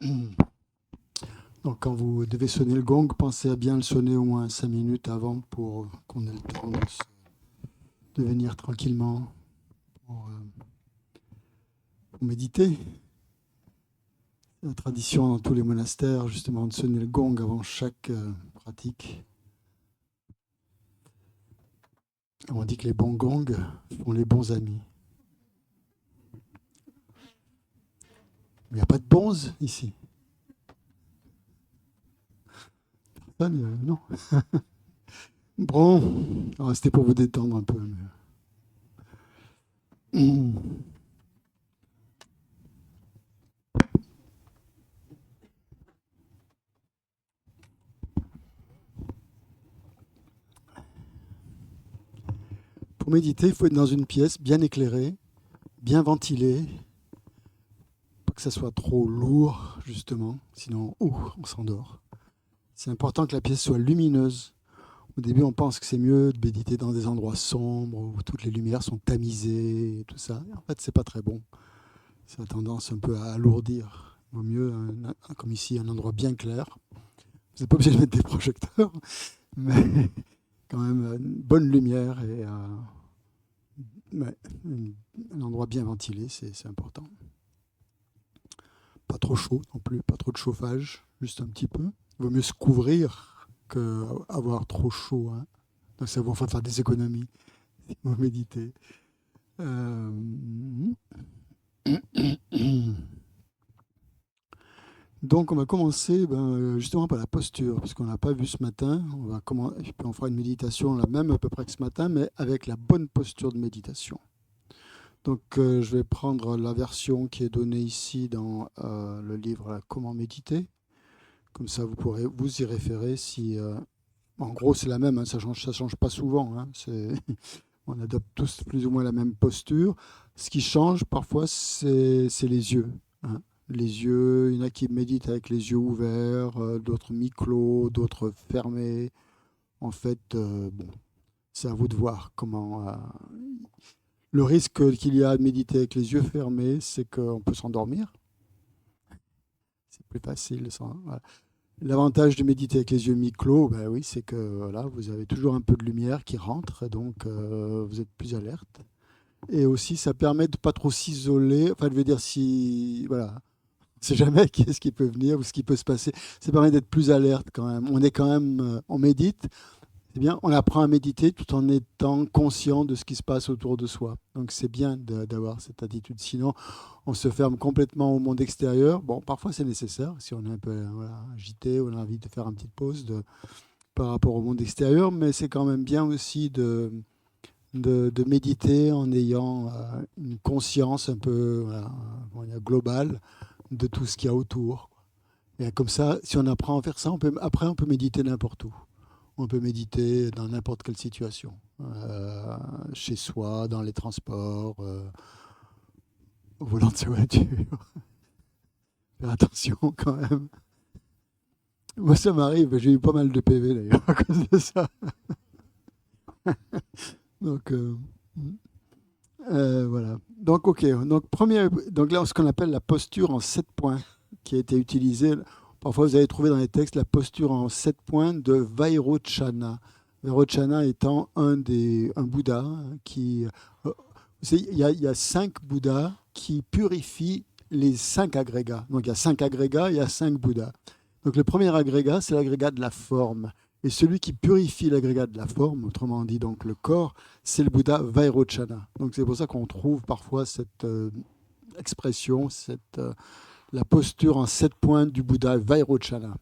Donc, quand vous devez sonner le gong, pensez à bien le sonner au moins 5 minutes avant pour qu'on ait le temps de venir tranquillement pour méditer. C'est la tradition dans tous les monastères, justement, de sonner le gong avant chaque pratique. On dit que les bons gongs font les bons amis. Mais il n'y a pas de bonze ici. Non. Bon, alors, c'était pour vous détendre un peu. Pour méditer, il faut être dans une pièce bien éclairée, bien ventilée, pas que ça soit trop lourd, justement, sinon on s'endort. C'est important que la pièce soit lumineuse. Au début, on pense que c'est mieux de méditer dans des endroits sombres où toutes les lumières sont tamisées et tout ça. En fait, c'est pas très bon. Ça a tendance un peu à alourdir. Il vaut mieux, comme ici, un endroit bien clair. Vous n'êtes pas obligé de mettre des projecteurs, mais quand même une bonne lumière et ouais, un endroit bien ventilé, c'est important. Pas trop chaud non plus, pas trop de chauffage, juste un petit peu. Il vaut mieux se couvrir qu'avoir trop chaud. Hein. Donc ça va faire des économies si vous méditez. Euh... Donc on va commencer justement par la posture, parce qu'on n'a pas vu ce matin. On fera une méditation la même à peu près que ce matin, mais avec la bonne posture de méditation. Donc je vais prendre la version qui est donnée ici dans le livre Comment méditer. Comme ça, vous pourrez vous y référer si... en gros, c'est la même, hein, ça change pas souvent. Hein, on adopte tous plus ou moins la même posture. Ce qui change parfois, c'est les yeux. Hein. Les yeux, il y en a qui méditent avec les yeux ouverts, d'autres mi-clos, d'autres fermés. En fait, bon, c'est à vous de voir comment... Le risque qu'il y a de méditer avec les yeux fermés, c'est qu'on peut s'endormir. C'est plus facile. Voilà. L'avantage de méditer avec les yeux mi-clos, ben oui, c'est que voilà, vous avez toujours un peu de lumière qui rentre, donc vous êtes plus alerte. Et aussi, ça permet de pas trop s'isoler. Enfin, je veux dire, si voilà, on ne sait jamais qui est-ce qui peut venir ou ce qui peut se passer. Ça permet d'être plus alerte quand même. On est quand même, on médite. C'est bien, on apprend à méditer tout en étant conscient de ce qui se passe autour de soi. Donc c'est bien d'avoir cette attitude. Sinon, on se ferme complètement au monde extérieur. Bon, parfois c'est nécessaire si on est un peu voilà, agité, on a envie de faire une petite pause par rapport au monde extérieur, mais c'est quand même bien aussi de méditer en ayant une conscience un peu voilà, globale de tout ce qu'il y a autour. Et comme ça, si on apprend à faire ça, après on peut méditer n'importe où. On peut méditer dans n'importe quelle situation, chez soi, dans les transports, au volant de sa voiture. Faire attention quand même. Moi, ça m'arrive, j'ai eu pas mal de PV d'ailleurs à cause de ça. Donc, voilà. Donc, ok. Donc là, ce qu'on appelle la posture en 7 points, qui a été utilisée. Parfois, vous allez trouver dans les textes la posture en 7 points de Vairochana. Vairochana étant un Bouddha qui. Il y a 5 Bouddhas qui purifient les 5 agrégats. Donc, il y a 5 agrégats, il y a 5 Bouddhas. Donc, le premier agrégat, c'est l'agrégat de la forme. Et celui qui purifie l'agrégat de la forme, autrement dit donc le corps, c'est le Bouddha Vairochana. Donc c'est pour ça qu'on trouve parfois cette expression, la posture en 7 points du Bouddha Vairochana.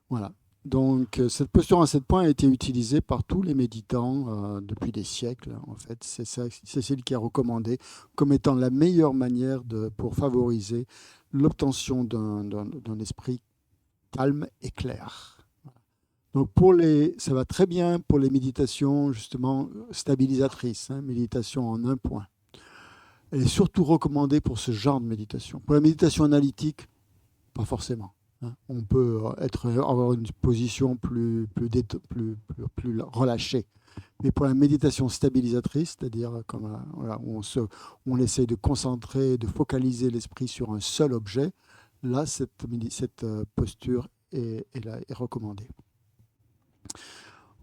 Voilà. Donc cette posture en 7 points a été utilisée par tous les méditants depuis des siècles. En fait, c'est celle qui est recommandée comme étant la meilleure manière pour favoriser l'obtention d'un esprit calme et clair. Donc ça va très bien pour les méditations justement stabilisatrices, hein, méditation en un point. Elle est surtout recommandée pour ce genre de méditation. Pour la méditation analytique, pas forcément. Hein. On peut avoir une position plus relâchée. Mais pour la méditation stabilisatrice, c'est-à-dire voilà, où on essaie de concentrer, de focaliser l'esprit sur un seul objet, là, cette posture est recommandée.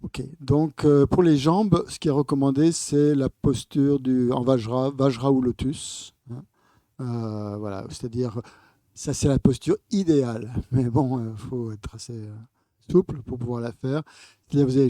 Ok, donc pour les jambes, ce qui est recommandé, c'est la posture en Vajra ou lotus, hein. Voilà, c'est-à-dire, ça c'est la posture idéale, mais bon, il faut être assez souple pour pouvoir la faire. C'est-à-dire, vous avez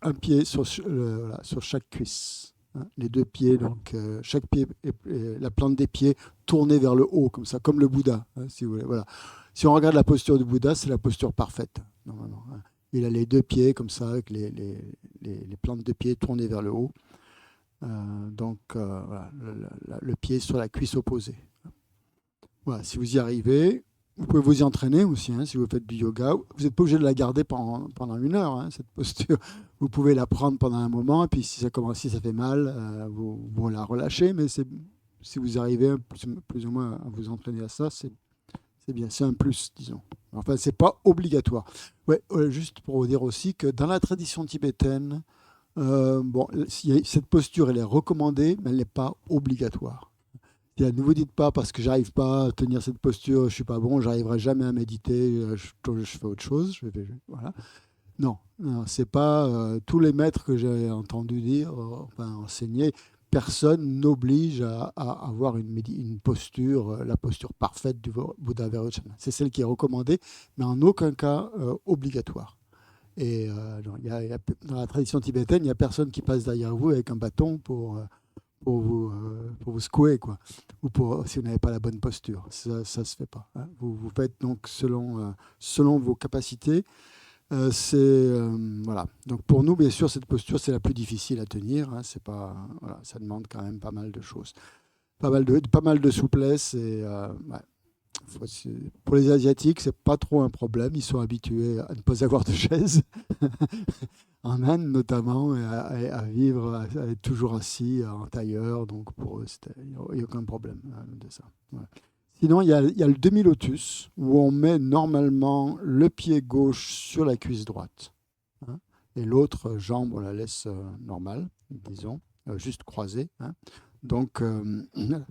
un pied voilà, sur chaque cuisse, hein. Les deux pieds, donc chaque pied, la plante des pieds tournée vers le haut, comme ça, comme le Bouddha, hein, si vous voulez. Voilà. Si on regarde la posture du Bouddha, c'est la posture parfaite, normalement, hein. Il a les deux pieds comme ça, avec les plantes de pied tournées vers le haut. Donc, voilà, le pied sur la cuisse opposée. Voilà, si vous y arrivez, vous pouvez vous y entraîner aussi, hein, si vous faites du yoga. Vous n'êtes pas obligé de la garder pendant 1 heure, hein, cette posture. Vous pouvez la prendre pendant un moment, et puis si ça fait mal, vous la relâchez. Mais si vous arrivez plus ou moins à vous entraîner à ça, c'est bien, c'est un plus, disons. Enfin, c'est pas obligatoire. Ouais, juste pour vous dire aussi que dans la tradition tibétaine, bon, cette posture, elle est recommandée, mais elle n'est pas obligatoire. Ne vous dites pas parce que j'arrive pas à tenir cette posture, je suis pas bon, j'arriverai jamais à méditer, je fais autre chose. Voilà. Non, non, c'est pas tous les maîtres que j'ai entendu dire, enfin enseigner. Personne n'oblige à avoir une posture, la posture parfaite du Bouddha Vairochana. C'est celle qui est recommandée, mais en aucun cas obligatoire. Et dans la tradition tibétaine, il n'y a personne qui passe derrière vous avec un bâton pour vous secouer, quoi. Ou si vous n'avez pas la bonne posture. Ça ne se fait pas, hein. Vous faites donc selon vos capacités. Voilà. Donc pour nous, bien sûr, cette posture, c'est la plus difficile à tenir, hein. C'est pas, voilà, ça demande quand même pas mal de choses. Pas mal de souplesse. Et, ouais. Pour les Asiatiques, c'est pas trop un problème. Ils sont habitués à ne pas avoir de chaise, en Inde notamment, et à vivre, à être toujours assis en tailleur. Donc pour eux, il n'y a aucun problème, hein, de ça. Ouais. Sinon, il y a le demi-lotus, où on met normalement le pied gauche sur la cuisse droite, hein, et l'autre jambe, on la laisse normale, disons, juste croisée, hein. Donc,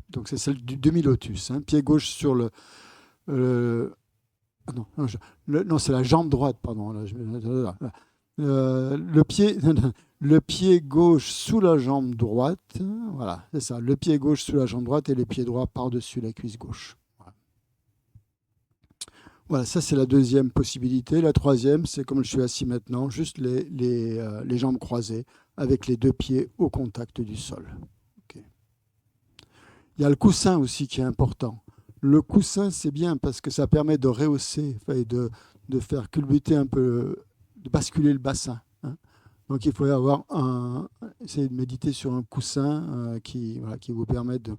donc c'est celle du demi-lotus, hein. Pied gauche sur non, non, c'est la jambe droite, pardon. Le pied, le pied gauche sous la jambe droite, voilà, c'est ça. Le pied gauche sous la jambe droite et le pied droit par-dessus la cuisse gauche. Voilà, voilà, ça c'est la deuxième possibilité. La troisième, c'est comme je suis assis maintenant, juste les jambes croisées avec les deux pieds au contact du sol. Okay. Il y a le coussin aussi qui est important. Le coussin, c'est bien parce que ça permet de rehausser et de faire culbuter un peu, de basculer le bassin, hein. Donc il faut essayer de méditer sur un coussin qui vous permet de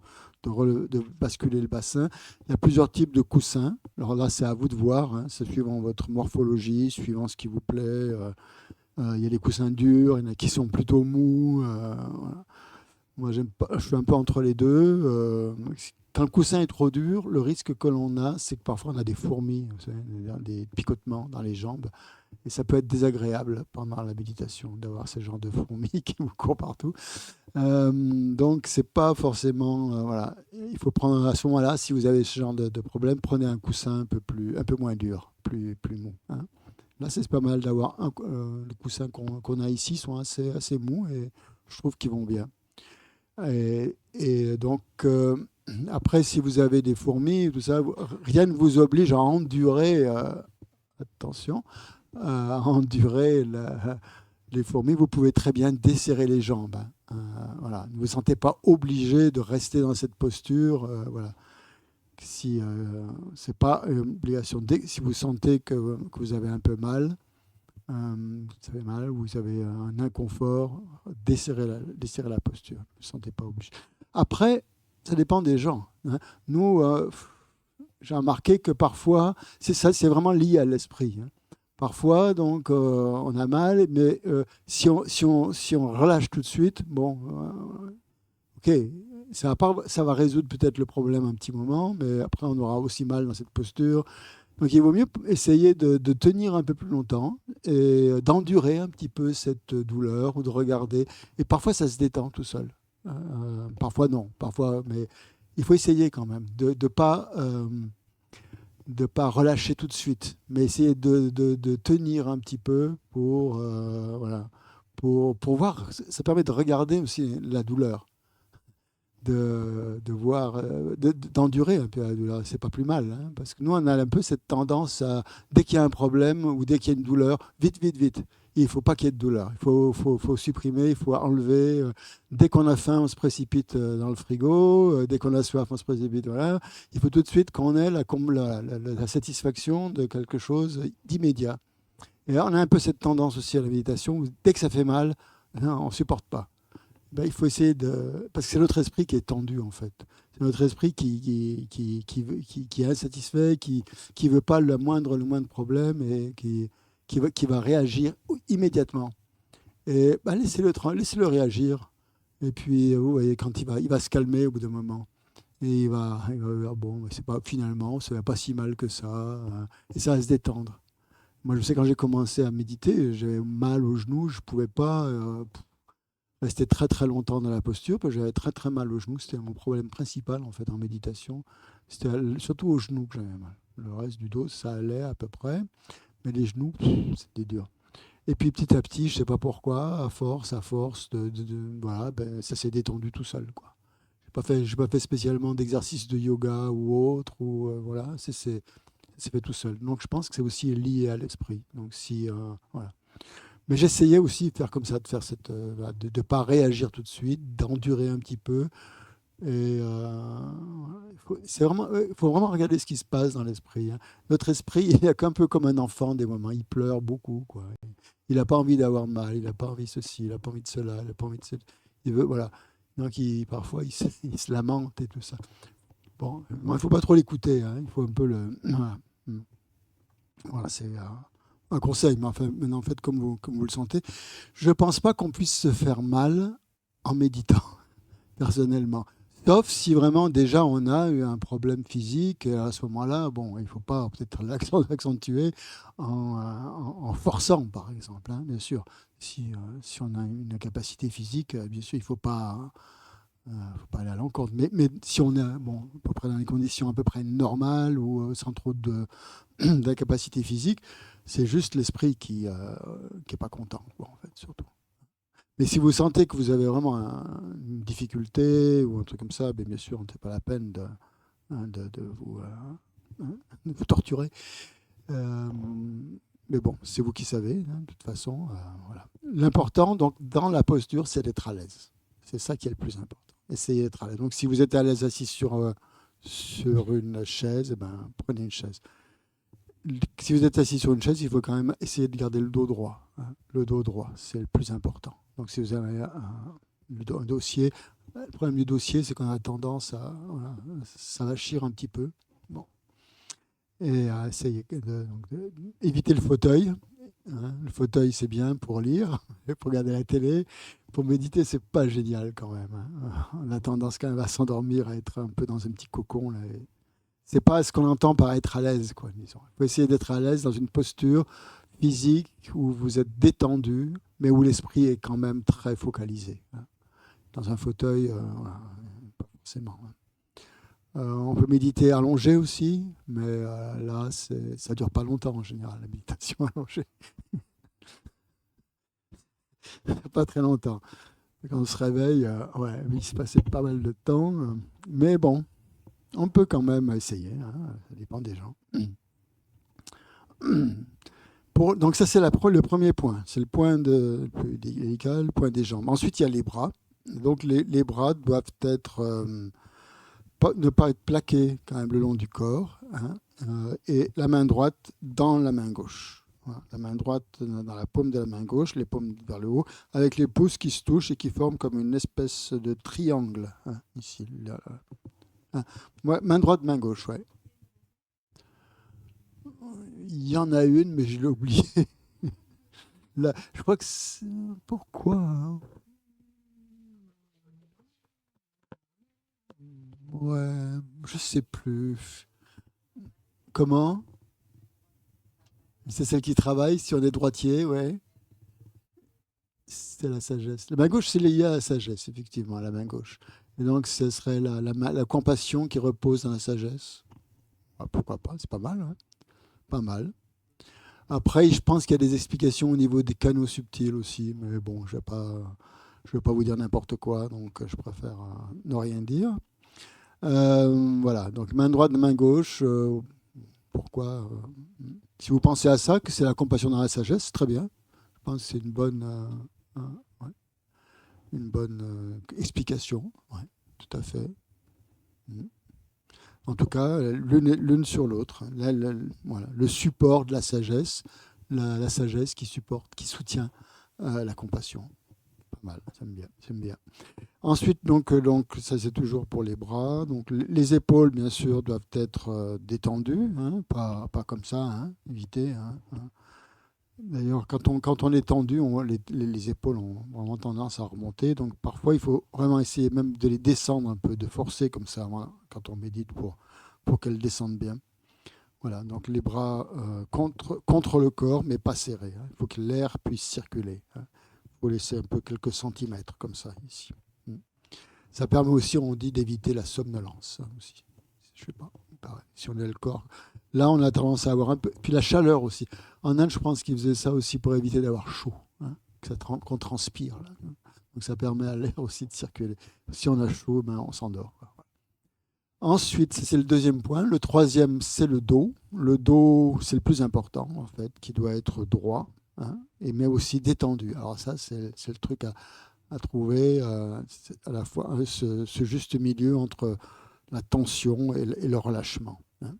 basculer le bassin. Il y a plusieurs types de coussins. Alors là, c'est à vous de voir, hein, c'est suivant votre morphologie, suivant ce qui vous plaît. Il y a des coussins durs, il y en a qui sont plutôt mous. Voilà. Moi, j'aime pas, je suis un peu entre les deux. Quand le coussin est trop dur, le risque que l'on a, c'est que parfois on a des fourmis, vous savez, des picotements dans les jambes. Et ça peut être désagréable pendant la méditation d'avoir ce genre de fourmis qui vous courent partout. Donc, c'est pas forcément. Voilà. Il faut prendre à ce moment-là, si vous avez ce genre de problème, prenez un coussin un peu moins dur, plus mou, hein. Là, c'est pas mal d'avoir les coussins qu'on a ici sont assez mous et je trouve qu'ils vont bien. Et donc, après, si vous avez des fourmis, tout ça, rien ne vous oblige à endurer, attention, à endurer les fourmis. Vous pouvez très bien desserrer les jambes, hein. Voilà. Ne vous sentez pas obligé de rester dans cette posture. Voilà. Si c'est pas une obligation, si vous sentez que vous avez un peu mal, vous avez mal, vous avez un inconfort, desserrez la posture. Ne vous sentez pas obligé. Après, ça dépend des gens, hein. Nous, j'ai remarqué que parfois, c'est vraiment lié à l'esprit, hein. Parfois, donc, on a mal, mais si on relâche tout de suite, bon, ok, ça va résoudre peut-être le problème un petit moment, mais après, on aura aussi mal dans cette posture. Donc il vaut mieux essayer de tenir un peu plus longtemps et d'endurer un petit peu cette douleur ou de regarder. Et parfois, ça se détend tout seul. Parfois, non. Parfois, mais il faut essayer quand même de ne pas de pas relâcher tout de suite, mais essayer de tenir un petit peu pour, voilà, pour voir. Ça permet de regarder aussi la douleur, de voir, d'endurer un peu la douleur. C'est pas plus mal, hein, parce que nous, on a un peu cette tendance à, dès qu'il y a un problème ou dès qu'il y a une douleur, vite, vite, vite. Il ne faut pas qu'il y ait de douleur. Il faut supprimer, il faut enlever. Dès qu'on a faim, on se précipite dans le frigo. Dès qu'on a soif, on se précipite. Voilà. Il faut tout de suite qu'on ait la satisfaction de quelque chose d'immédiat. Et là, on a un peu cette tendance aussi à la méditation, où dès que ça fait mal, non, on ne supporte pas. Ben, il faut essayer de... Parce que c'est notre esprit qui est tendu, en fait. C'est notre esprit qui est insatisfait, qui ne veut pas le moindre problème et qui va réagir immédiatement. Et ben, laissez-le réagir. Et puis, vous voyez, quand il va se calmer au bout d'un moment. Et il va dire, bon, c'est pas, finalement, ça va pas si mal que ça. Et ça va se détendre. Moi, je sais, quand j'ai commencé à méditer, j'avais mal aux genoux, je ne pouvais pas rester très très longtemps dans la posture, parce que j'avais très très mal aux genoux. C'était mon problème principal en fait en méditation. C'était surtout aux genoux que j'avais mal. Le reste du dos, ça allait à peu près, mais les genoux, c'était dur. Et puis petit à petit, je ne sais pas pourquoi, à force voilà, ben, ça s'est détendu tout seul, quoi. J'ai pas fait spécialement d'exercice de yoga ou autre, ou voilà, ça s'est fait tout seul. Donc je pense que c'est aussi lié à l'esprit. Donc si voilà. Mais j'essayais aussi de faire comme ça, de faire de ne pas réagir tout de suite, d'endurer un petit peu. Et il faut vraiment regarder ce qui se passe dans l'esprit, hein. Notre esprit, il est un peu comme un enfant des moments. Il pleure beaucoup, quoi. Il n'a pas envie d'avoir mal, il n'a pas envie de ceci, il n'a pas envie de cela, il n'a pas envie de cela. Il veut, voilà. Donc parfois, il se lamente et tout ça. Bon, il ne faut pas trop l'écouter, hein. Il faut un peu le... Voilà. Voilà, c'est un conseil, mais enfin, maintenant, faites comme vous le sentez. Je ne pense pas qu'on puisse se faire mal en méditant, personnellement. Sauf si vraiment déjà on a eu un problème physique, et à ce moment-là, bon, il ne faut pas peut-être l'accentuer en forçant, par exemple, hein, bien sûr. Si on a une incapacité physique, bien sûr, il ne faut pas aller à l'encontre. Mais si on est bon, à peu près dans des conditions à peu près normales ou sans trop d'incapacité physique, c'est juste l'esprit qui est pas content, quoi, en fait, surtout. Mais si vous sentez que vous avez vraiment une difficulté ou un truc comme ça, bien sûr, c'est pas la peine de vous torturer. Euh, mais bon, c'est vous qui savez, hein, de toute façon. Voilà. L'important, donc, dans la posture, c'est d'être à l'aise. C'est ça qui est le plus important. Essayez d'être à l'aise. Donc, si vous êtes à l'aise assis sur une chaise, eh ben, prenez une chaise. Si vous êtes assis sur une chaise, il faut quand même essayer de garder le dos droit, hein. Le dos droit, c'est le plus important. Donc si vous avez un dossier, le problème du dossier, c'est qu'on a tendance à voilà, s'avachir un petit peu. Bon. Et à essayer éviter le fauteuil, hein. Le fauteuil, c'est bien pour lire, pour regarder la télé. Pour méditer, c'est pas génial quand même, hein. On a tendance quand même à s'endormir, à être un peu dans un petit cocon là. C'est pas ce qu'on entend par être à l'aise, quoi, disons. Il faut essayer d'être à l'aise dans une posture physique où vous êtes détendu, mais où l'esprit est quand même très focalisé, hein. Dans un fauteuil, voilà, pas forcément, hein. On peut méditer allongé aussi, mais là, ça dure pas longtemps en général, la méditation allongée. Pas très longtemps. Quand on se réveille, ouais, il se passait pas mal de temps, mais bon, on peut quand même essayer, hein, ça dépend des gens. Donc ça, c'est le premier point. C'est le point le plus délicat, le point des jambes. Ensuite, il y a les bras. Donc les bras doivent être, ne pas être plaqués quand même le long du corps, hein, et la main droite dans la main gauche. Voilà, la main droite dans la paume de la main gauche, les paumes vers le haut, avec les pouces qui se touchent et qui forment comme une espèce de triangle, hein, ici. Là, là. Hein. Ouais, main droite, main gauche, ouais. Il y en a une, mais je l'ai oubliée. Là, je crois que c'est... Pourquoi, hein? Ouais, je sais plus. Comment? C'est celle qui travaille, si on est droitier, ouais. C'est la sagesse. La main gauche, c'est lié à la sagesse, effectivement, la main gauche. Et donc, ce serait la compassion qui repose dans la sagesse. Pourquoi pas, c'est pas mal, hein, pas mal. Après, je pense qu'il y a des explications au niveau des canaux subtils aussi, mais bon, je vais pas vous dire n'importe quoi, donc je préfère ne rien dire. Voilà, donc main droite, main gauche, pourquoi si vous pensez à ça, que c'est la compassion dans la sagesse, très bien. Je pense que c'est ouais, une bonne explication, ouais, tout à fait. Mm. En tout cas, l'une sur l'autre. Voilà, le support de la sagesse, la sagesse qui supporte, qui soutient la compassion. Pas mal, j'aime bien, j'aime bien. Ensuite, donc ça c'est toujours pour les bras. Donc les épaules, bien sûr, doivent être détendues, hein, pas comme ça, hein, éviter. Hein. D'ailleurs, quand on est tendu, les épaules ont vraiment tendance à remonter. Donc parfois, il faut vraiment essayer même de les descendre un peu, de forcer comme ça, voilà, quand on médite pour qu'elles descendent bien. Voilà, donc les bras contre le corps, mais pas serrés, hein. Il faut que l'air puisse circuler, hein. Il faut laisser un peu quelques centimètres comme ça ici. Mm. Ça permet aussi, on dit, d'éviter la somnolence, hein, aussi. Je sais pas, pareil, si on a le corps. Là, on a tendance à avoir un peu. Puis la chaleur aussi. En Inde, je pense qu'ils faisaient ça aussi pour éviter d'avoir chaud, hein, qu'on transpire, là. Donc ça permet à l'air aussi de circuler. Si on a chaud, ben, on s'endort, quoi. Ensuite, c'est le deuxième point. Le troisième, c'est le dos. Le dos, c'est le plus important, en fait, qui doit être droit, hein, mais aussi détendu. Alors ça, c'est le truc à trouver, à la fois ce juste milieu entre la tension et le relâchement, hein.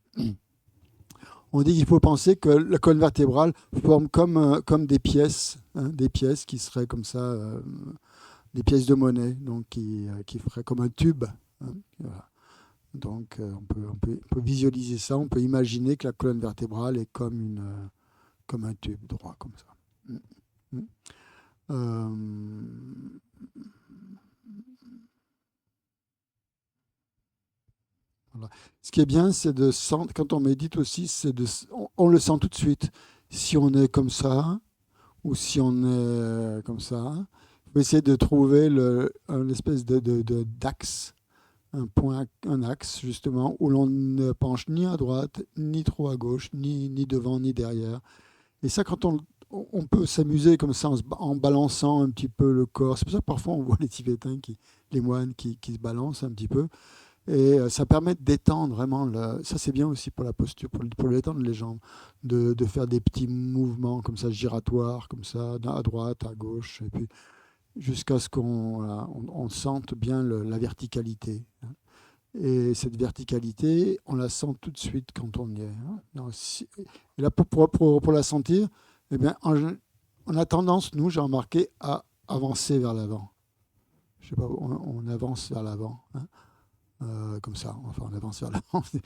On dit qu'il faut penser que la colonne vertébrale forme comme des pièces qui seraient comme ça, des pièces de monnaie, donc qui feraient comme un tube, hein. Voilà. Donc on peut visualiser ça, on peut imaginer que la colonne vertébrale est comme un tube droit, comme ça. Mm. Euh, voilà. Ce qui est bien, c'est de sentir, quand on médite aussi, on le sent tout de suite. Si on est comme ça, ou si on est comme ça, il faut essayer de trouver un espèce d'axe, un point, un axe justement, où l'on ne penche ni à droite, ni trop à gauche, ni devant, ni derrière. Et ça, quand on peut s'amuser comme ça en balançant un petit peu le corps. C'est pour ça que parfois on voit les Tibétains, les moines qui se balancent un petit peu. Et ça permet de détendre vraiment. Ça, c'est bien aussi pour la posture, pour détendre les jambes, de faire des petits mouvements comme ça, giratoires, comme ça, à droite, à gauche, et puis jusqu'à ce qu'on voilà, on sente bien la verticalité, hein. Et cette verticalité, on la sent tout de suite quand on y est, hein. Non, et là, pour la sentir, eh bien, on a tendance, nous, j'ai remarqué, à avancer vers l'avant. Je sais pas, on avance vers l'avant, hein. Comme ça, enfin on avance vers l'avant, c'est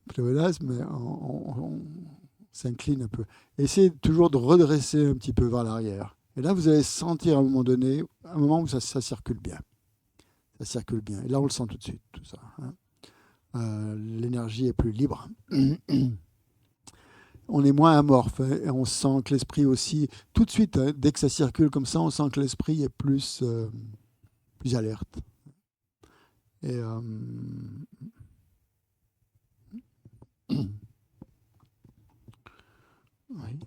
pléonasme, mais on s'incline un peu. Essayez toujours de redresser un petit peu vers l'arrière. Et là, vous allez sentir à un moment donné, un moment où ça circule bien. Ça circule bien. Et là, on le sent tout de suite, tout ça, hein. L'énergie est plus libre. On est moins amorphe, hein, et on sent que l'esprit aussi, tout de suite, hein, dès que ça circule comme ça, on sent que l'esprit est plus alerte. Et oui.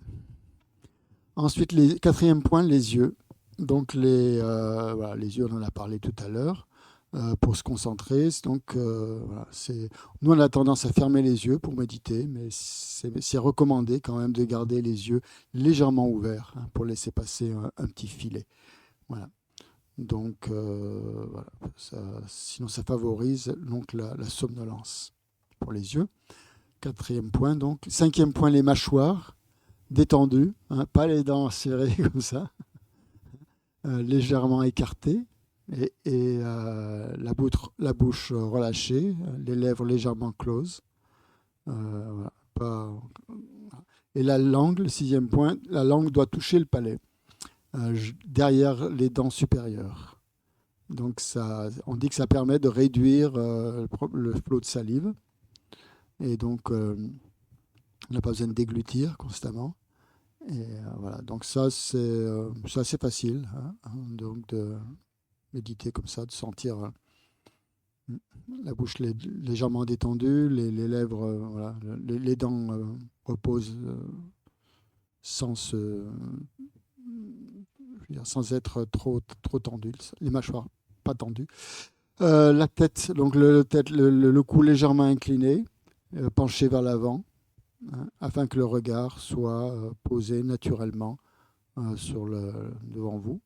Ensuite, quatrième point, les yeux. Donc voilà, les yeux, on en a parlé tout à l'heure, pour se concentrer. Donc voilà, nous, on a tendance à fermer les yeux pour méditer, mais c'est recommandé quand même de garder les yeux légèrement ouverts, hein, pour laisser passer un petit filet. Voilà. Donc voilà, sinon ça favorise donc la somnolence pour les yeux. Quatrième point, donc. Cinquième point, les mâchoires détendues, hein, pas les dents serrées comme ça, légèrement écartées, et la bouche relâchée, les lèvres légèrement closes. Voilà, et la langue, le sixième point, la langue doit toucher le palais, derrière les dents supérieures. Donc on dit que ça permet de réduire le flot de salive, et donc on n'a pas besoin de déglutir constamment. Et voilà, donc ça c'est assez facile, hein, donc de méditer comme ça, de sentir La bouche légèrement détendue, les lèvres, voilà, les dents reposent sans se, je veux dire, sans être trop tendues, les mâchoires pas tendues. La tête, donc le cou légèrement incliné, penché vers l'avant, hein, afin que le regard soit posé naturellement devant vous,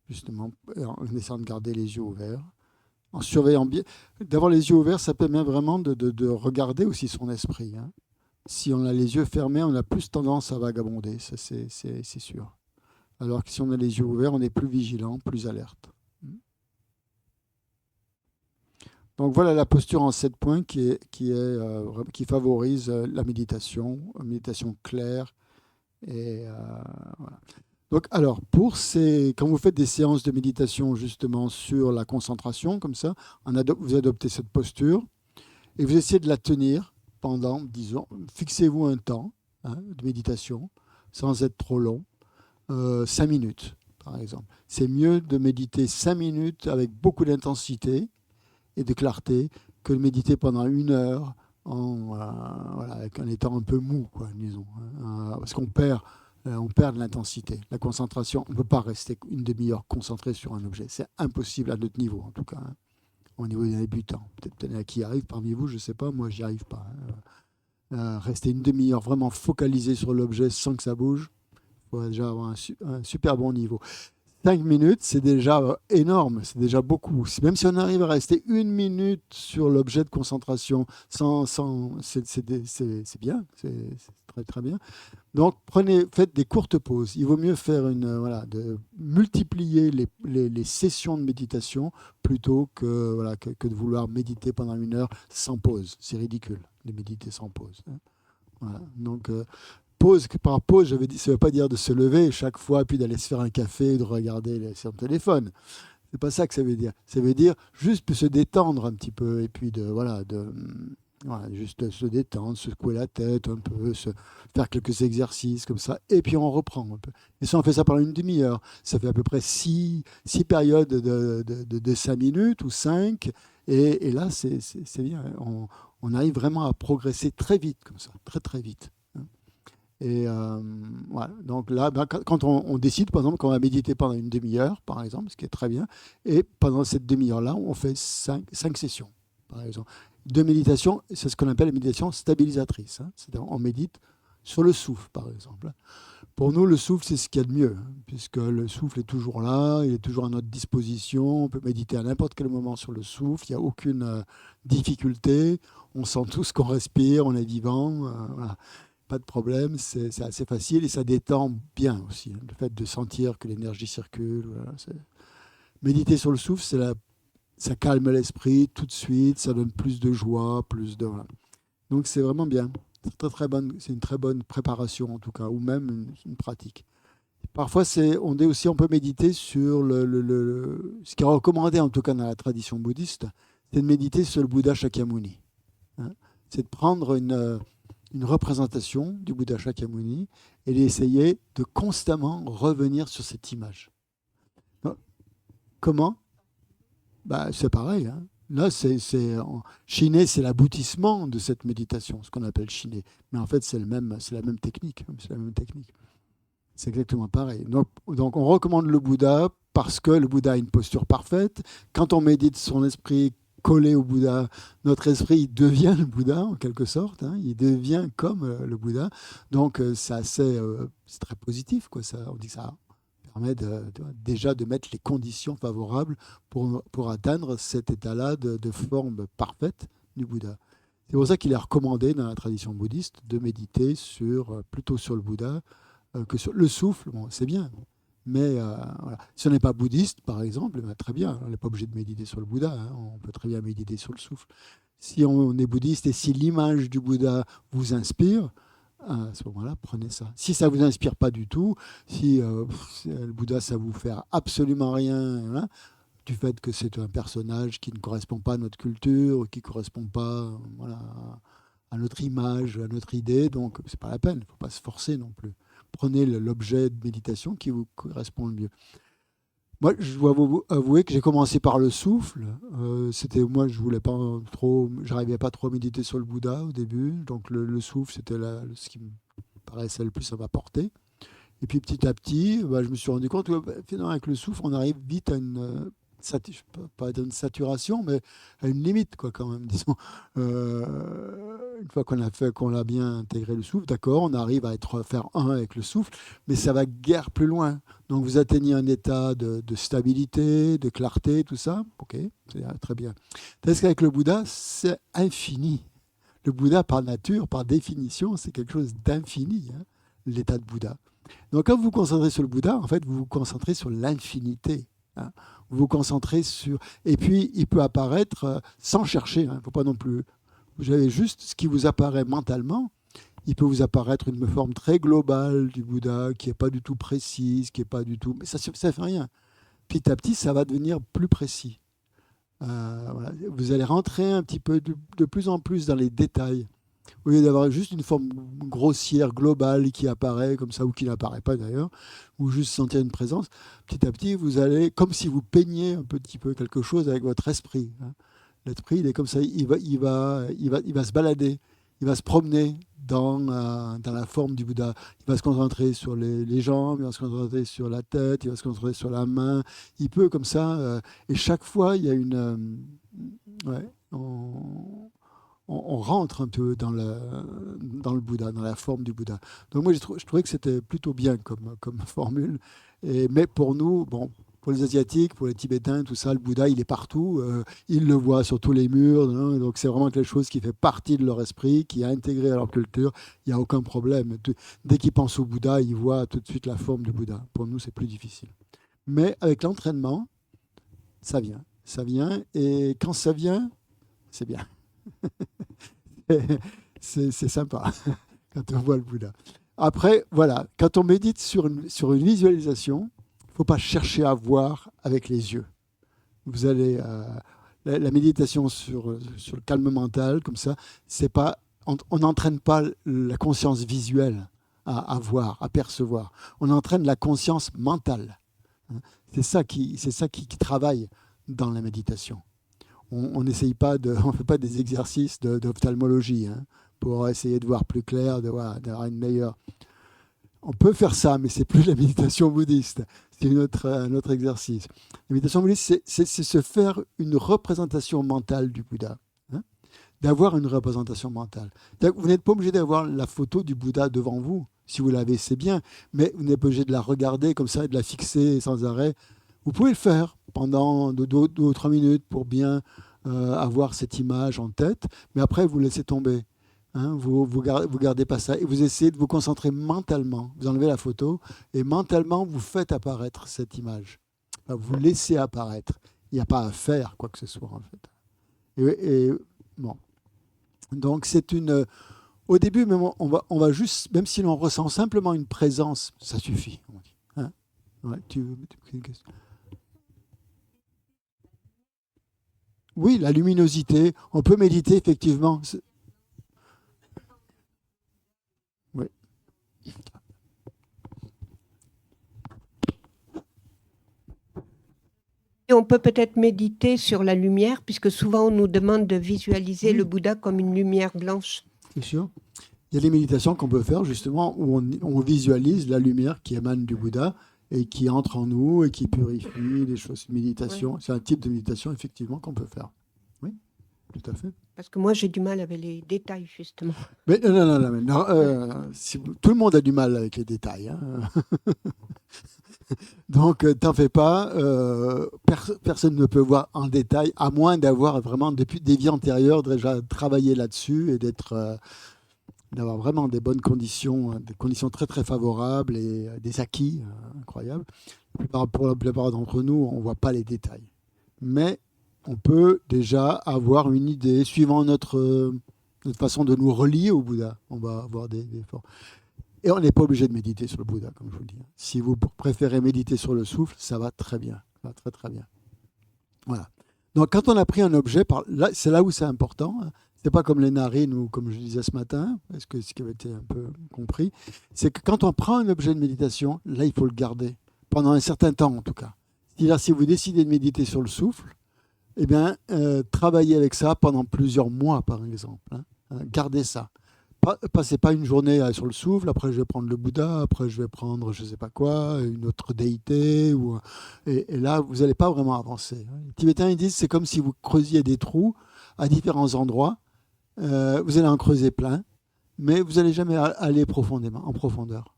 justement, en essayant de garder les yeux ouverts, en surveillant bien. D'avoir les yeux ouverts, ça permet vraiment de regarder aussi son esprit, hein. Si on a les yeux fermés, on a plus tendance à vagabonder, ça c'est sûr. Alors que si on a les yeux ouverts, on est plus vigilant, plus alerte. Donc voilà la posture en 7 points qui favorise la méditation, une méditation claire. Et voilà. Donc alors, quand vous faites des séances de méditation justement sur la concentration, comme ça, vous adoptez cette posture et vous essayez de la tenir pendant, disons, fixez-vous un temps, hein, de méditation sans être trop long, 5 minutes par exemple. C'est mieux de méditer 5 minutes avec beaucoup d'intensité et de clarté que de méditer pendant 1 heure voilà, en étant un peu mou, quoi, disons, hein, parce qu'on perd de l'intensité, la concentration. On ne peut pas rester une demi-heure concentré sur un objet. C'est impossible à notre niveau, en tout cas, hein, au niveau des débutants. Peut-être qu'il y en a qui y arrivent parmi vous, je ne sais pas, moi, j'y arrive pas, hein. Rester une demi-heure vraiment focalisé sur l'objet sans que ça bouge, il faut déjà avoir un super bon niveau. 5 minutes, c'est déjà énorme, c'est déjà beaucoup. Même si on arrive à rester 1 minute sur l'objet de concentration, c'est bien, c'est très très bien. Donc faites des courtes pauses. Il vaut mieux faire voilà, de multiplier les sessions de méditation plutôt voilà, que de vouloir méditer pendant 1 heure sans pause. C'est ridicule de méditer sans pause, hein. Voilà. Donc pause, par pause, ça ne veut pas dire de se lever chaque fois, puis d'aller se faire un café, de regarder son téléphone. C'est pas ça que ça veut dire. Ça veut dire juste se détendre un petit peu, et puis voilà, juste se détendre, se secouer la tête un peu, faire quelques exercices comme ça, et puis on reprend un peu. Et ça, on fait ça pendant une demi-heure. Ça fait à peu près 6 périodes de 5 minutes ou 5, et là, c'est bien. On arrive vraiment à progresser très vite comme ça, très très vite. Et voilà. Donc là, quand on décide, par exemple, qu'on va méditer pendant une demi-heure, par exemple, ce qui est très bien, et pendant cette demi-heure-là, on fait 5 sessions, par exemple. De méditation, c'est ce qu'on appelle la méditation stabilisatrice, hein. C'est-à-dire on médite sur le souffle, par exemple. Pour nous, le souffle, c'est ce qu'il y a de mieux, hein, puisque le souffle est toujours là, il est toujours à notre disposition, on peut méditer à n'importe quel moment sur le souffle, il n'y a aucune difficulté, on sent tout ce qu'on respire, on est vivant, voilà. Pas de problème, c'est assez facile et ça détend bien aussi, hein, le fait de sentir que l'énergie circule. Voilà, méditer sur le souffle, ça calme l'esprit tout de suite, ça donne plus de joie, voilà. Donc c'est vraiment bien. C'est une très bonne préparation en tout cas, ou même une pratique. Parfois, on peut méditer sur ce qui est recommandé en tout cas dans la tradition bouddhiste, c'est de méditer sur le Bouddha Shakyamuni, hein. C'est de prendre une représentation du Bouddha Shakyamuni et d'essayer de constamment revenir sur cette image. Comment? C'est pareil, hein. Là, Shiné, c'est l'aboutissement de cette méditation, ce qu'on appelle Shiné. Mais en fait, c'est la même technique. C'est la même technique. C'est exactement pareil. Donc, on recommande le Bouddha parce que le Bouddha a une posture parfaite. Quand on médite son esprit collé au Bouddha, notre esprit devient le Bouddha en quelque sorte, hein. Il devient comme le Bouddha. Donc c'est très positif, quoi. On dit que ça permet déjà de mettre les conditions favorables pour atteindre cet état-là de forme parfaite du Bouddha. C'est pour ça qu'il est recommandé dans la tradition bouddhiste de méditer plutôt sur le Bouddha que sur le souffle. Bon, c'est bien. Mais voilà. Si on n'est pas bouddhiste, par exemple, très bien, on n'est pas obligé de méditer sur le Bouddha, hein, on peut très bien méditer sur le souffle. Si on est bouddhiste et si l'image du Bouddha vous inspire, à ce moment-là, prenez ça. Si ça ne vous inspire pas du tout, si le Bouddha, ça vous fait absolument rien, hein, du fait que c'est un personnage qui ne correspond pas à notre culture, qui ne correspond pas voilà, à notre image, à notre idée, donc c'est pas la peine, il ne faut pas se forcer non plus. Prenez l'objet de méditation qui vous correspond le mieux. Moi, je dois vous avouer que j'ai commencé par le souffle. Moi, je voulais pas trop, j'arrivais pas trop à méditer sur le Bouddha au début. Donc le souffle, c'était ce qui me paraissait le plus à m'apporter. Et puis petit à petit, bah, je me suis rendu compte que finalement, avec le souffle, on arrive vite à je peux pas dire une saturation, mais à une limite, quoi, quand même, disons. Une fois qu'on a bien intégré le souffle, d'accord, on arrive à faire un avec le souffle, mais ça va guère plus loin. Donc vous atteignez un état de stabilité, de clarté, tout ça. Ok, c'est très bien. Tandis qu'avec le Bouddha, c'est infini. Le Bouddha, par nature, par définition, c'est quelque chose d'infini, hein, l'état de Bouddha. Donc quand vous vous concentrez sur le Bouddha, en fait, vous vous concentrez sur l'infinité, hein. Vous vous concentrez sur... Et puis, il peut apparaître sans chercher, hein. Il ne faut pas non plus... Vous avez juste ce qui vous apparaît mentalement. Il peut vous apparaître une forme très globale du Bouddha, qui n'est pas du tout précise, qui n'est pas du tout... Mais ça ne fait rien. Petit à petit, ça va devenir plus précis. Voilà. Vous allez rentrer un petit peu de plus en plus dans les détails. Au lieu d'avoir juste une forme grossière, globale, qui apparaît comme ça, ou qui n'apparaît pas d'ailleurs, ou juste sentir une présence, petit à petit, vous allez, comme si vous peigniez un petit peu quelque chose avec votre esprit, hein. L'esprit, il est comme ça, il va se balader, il va se promener dans la forme du Bouddha. Il va se concentrer sur les jambes, il va se concentrer sur la tête, il va se concentrer sur la main. Il peut comme ça, et chaque fois, il y a ouais, on rentre un peu dans le Bouddha, dans la forme du Bouddha. Donc moi, je trouvais que c'était plutôt bien comme formule. Mais pour nous, bon, pour les Asiatiques, pour les Tibétains, tout ça, le Bouddha, il est partout. Ils le voient sur tous les murs, hein. Donc c'est vraiment quelque chose qui fait partie de leur esprit, qui est intégré à leur culture. Il n'y a aucun problème. Dès qu'ils pensent au Bouddha, ils voient tout de suite la forme du Bouddha. Pour nous, c'est plus difficile. Mais avec l'entraînement, ça vient. Ça vient. Et quand ça vient, c'est bien. C'est sympa quand on voit le Bouddha. Après, voilà, quand on médite sur une visualisation, il ne faut pas chercher à voir avec les yeux. Vous allez la méditation sur le calme mental, comme ça, c'est pas, on n'entraîne pas la conscience visuelle à voir, à percevoir. On entraîne la conscience mentale. C'est ça qui travaille dans la méditation. On n'essaye pas on fait pas des exercices d'ophtalmologie, hein, pour essayer de voir plus clair, d'avoir une meilleure. On peut faire ça, mais c'est plus la méditation bouddhiste. C'est un autre exercice. La méditation bouddhiste, c'est se faire une représentation mentale du Bouddha, hein, d'avoir une représentation mentale. Vous n'êtes pas obligé d'avoir la photo du Bouddha devant vous. Si vous l'avez, c'est bien, mais vous n'êtes pas obligé de la regarder comme ça et de la fixer sans arrêt. Vous pouvez le faire pendant 2 ou 3 minutes pour bien avoir cette image en tête, mais après, vous laissez tomber. Hein, vous gardez pas ça et vous essayez de vous concentrer mentalement. Vous enlevez la photo et mentalement, vous faites apparaître cette image. Enfin, vous laissez apparaître. Il n'y a pas à faire quoi que ce soit, en fait. Bon. Donc, au début, même on va juste, même si l'on ressent simplement une présence, ça suffit. Hein, ouais, une question. Oui, la luminosité. On peut méditer, effectivement. Oui. Et on peut peut-être méditer sur la lumière, puisque souvent on nous demande de visualiser le Bouddha comme une lumière blanche. C'est sûr. Il y a des méditations qu'on peut faire justement où on visualise la lumière qui émane du Bouddha et qui entre en nous et qui purifie les choses. Méditation, c'est un type de méditation effectivement qu'on peut faire. Oui, tout à fait. Parce que moi j'ai du mal avec les détails justement. Mais non, tout le monde a du mal avec les détails, hein. Donc, t'en fais pas. Personne ne peut voir en détail, à moins d'avoir vraiment, depuis des vies antérieures, déjà travaillé là-dessus et d'avoir vraiment des bonnes conditions, des conditions très très favorables et des acquis incroyables. Pour la plupart d'entre nous, on ne voit pas les détails. Mais on peut déjà avoir une idée, suivant notre façon de nous relier au Bouddha. On va avoir des efforts. Et on n'est pas obligé de méditer sur le Bouddha, comme je vous le dis. Si vous préférez méditer sur le souffle, ça va très bien. Ça va très très bien. Voilà. Donc quand on a pris un objet, c'est là où c'est important. C'est pas comme les narines ou comme je disais ce matin, ce qui avait été un peu compris. C'est que quand on prend un objet de méditation, là il faut le garder pendant un certain temps en tout cas. C'est-à-dire, si vous décidez de méditer sur le souffle, eh bien, travaillez avec ça pendant plusieurs mois, par exemple. Hein. Gardez ça. Passez pas une journée sur le souffle, après je vais prendre le Bouddha, après je vais prendre je sais pas quoi, une autre déité, et là, vous n'allez pas vraiment avancer. Les Tibétains, ils disent c'est comme si vous creusiez des trous à différents endroits. Vous allez en creuser plein, mais vous n'allez jamais aller profondément, en profondeur.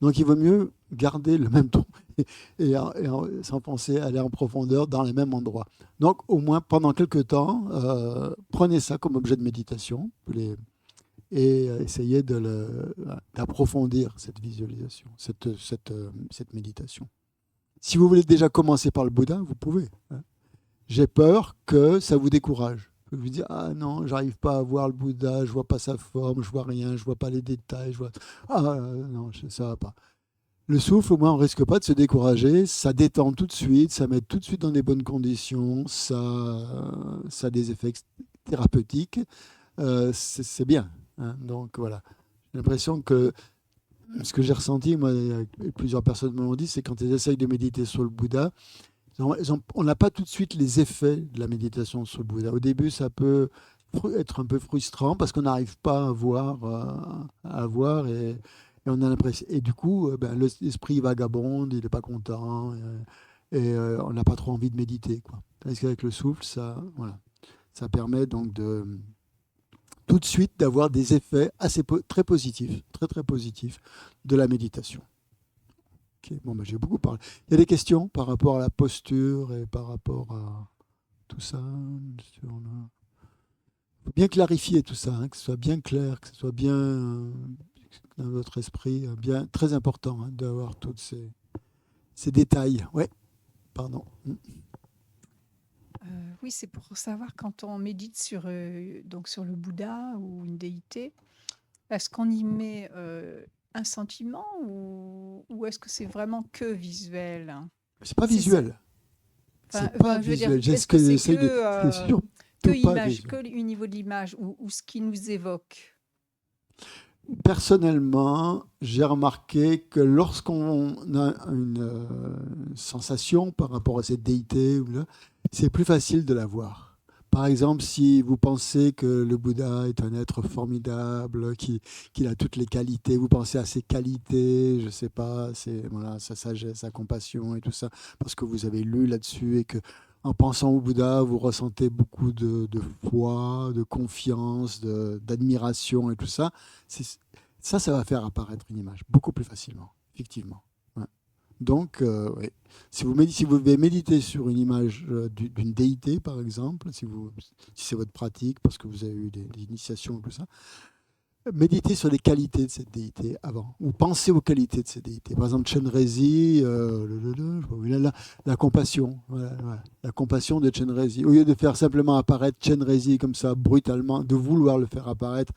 Donc il vaut mieux garder le même trou sans penser aller en profondeur dans les mêmes endroits. Donc au moins pendant quelques temps, prenez ça comme objet de méditation et essayez d'approfondir cette visualisation, cette méditation. Si vous voulez déjà commencer par le Bouddha, vous pouvez. Hein. J'ai peur que ça vous décourage. Vous vous dites, ah non, j'arrive pas à voir le Bouddha, je vois pas sa forme, je vois rien, je vois pas les détails, non, ça va pas. Le souffle, au moins, on risque pas de se décourager, ça détend tout de suite, ça met tout de suite dans des bonnes conditions, ça a des effets thérapeutiques, c'est bien. Hein. Donc voilà, j'ai l'impression que ce que j'ai ressenti, moi, et plusieurs personnes me l'ont dit, c'est quand ils essayent de méditer sur le Bouddha, on n'a pas tout de suite les effets de la méditation sur le Bouddha. Au début, ça peut être un peu frustrant parce qu'on n'arrive pas à voir et on a l'impression. Et du coup, l'esprit vagabonde, il n'est pas content et on n'a pas trop envie de méditer, quoi. Tandis qu'avec le souffle, ça permet donc tout de suite d'avoir des effets très positifs, très très positifs de la méditation. Okay. Bon, j'ai beaucoup parlé. Il y a des questions par rapport à la posture et par rapport à tout ça. Il faut bien clarifier tout ça, hein, que ce soit bien clair, que ce soit bien dans votre esprit, bien très important hein, d'avoir tous ces détails. Ouais, pardon. Oui, c'est pour savoir quand on médite donc sur le Bouddha ou une déité, est-ce qu'on y met un sentiment ou est-ce que c'est vraiment que visuel? C'est pas visuel. C'est pas je veux dire, visuel. est-ce que c'est que image, que au niveau de l'image ou ce qui nous évoque? Personnellement, j'ai remarqué que lorsqu'on a une sensation par rapport à cette déité, c'est plus facile de la voir. Par exemple, si vous pensez que le Bouddha est un être formidable, qu'il a toutes les qualités, vous pensez à ses qualités, je ne sais pas, sa sagesse, sa compassion et tout ça, parce que vous avez lu là-dessus et que en pensant au Bouddha, vous ressentez beaucoup de foi, de confiance, d'admiration et tout ça. Ça va faire apparaître une image beaucoup plus facilement, effectivement. Ouais. Donc, ouais. Si vous devez méditer sur une image d'une déité, par exemple, si c'est votre pratique, parce que vous avez eu des initiations et tout ça, méditez sur les qualités de cette déité avant, ou pensez aux qualités de cette déité. Par exemple, Chenrezi, la compassion, voilà, la compassion de Chenrezi. Au lieu de faire simplement apparaître Chenrezi comme ça, brutalement, de vouloir le faire apparaître,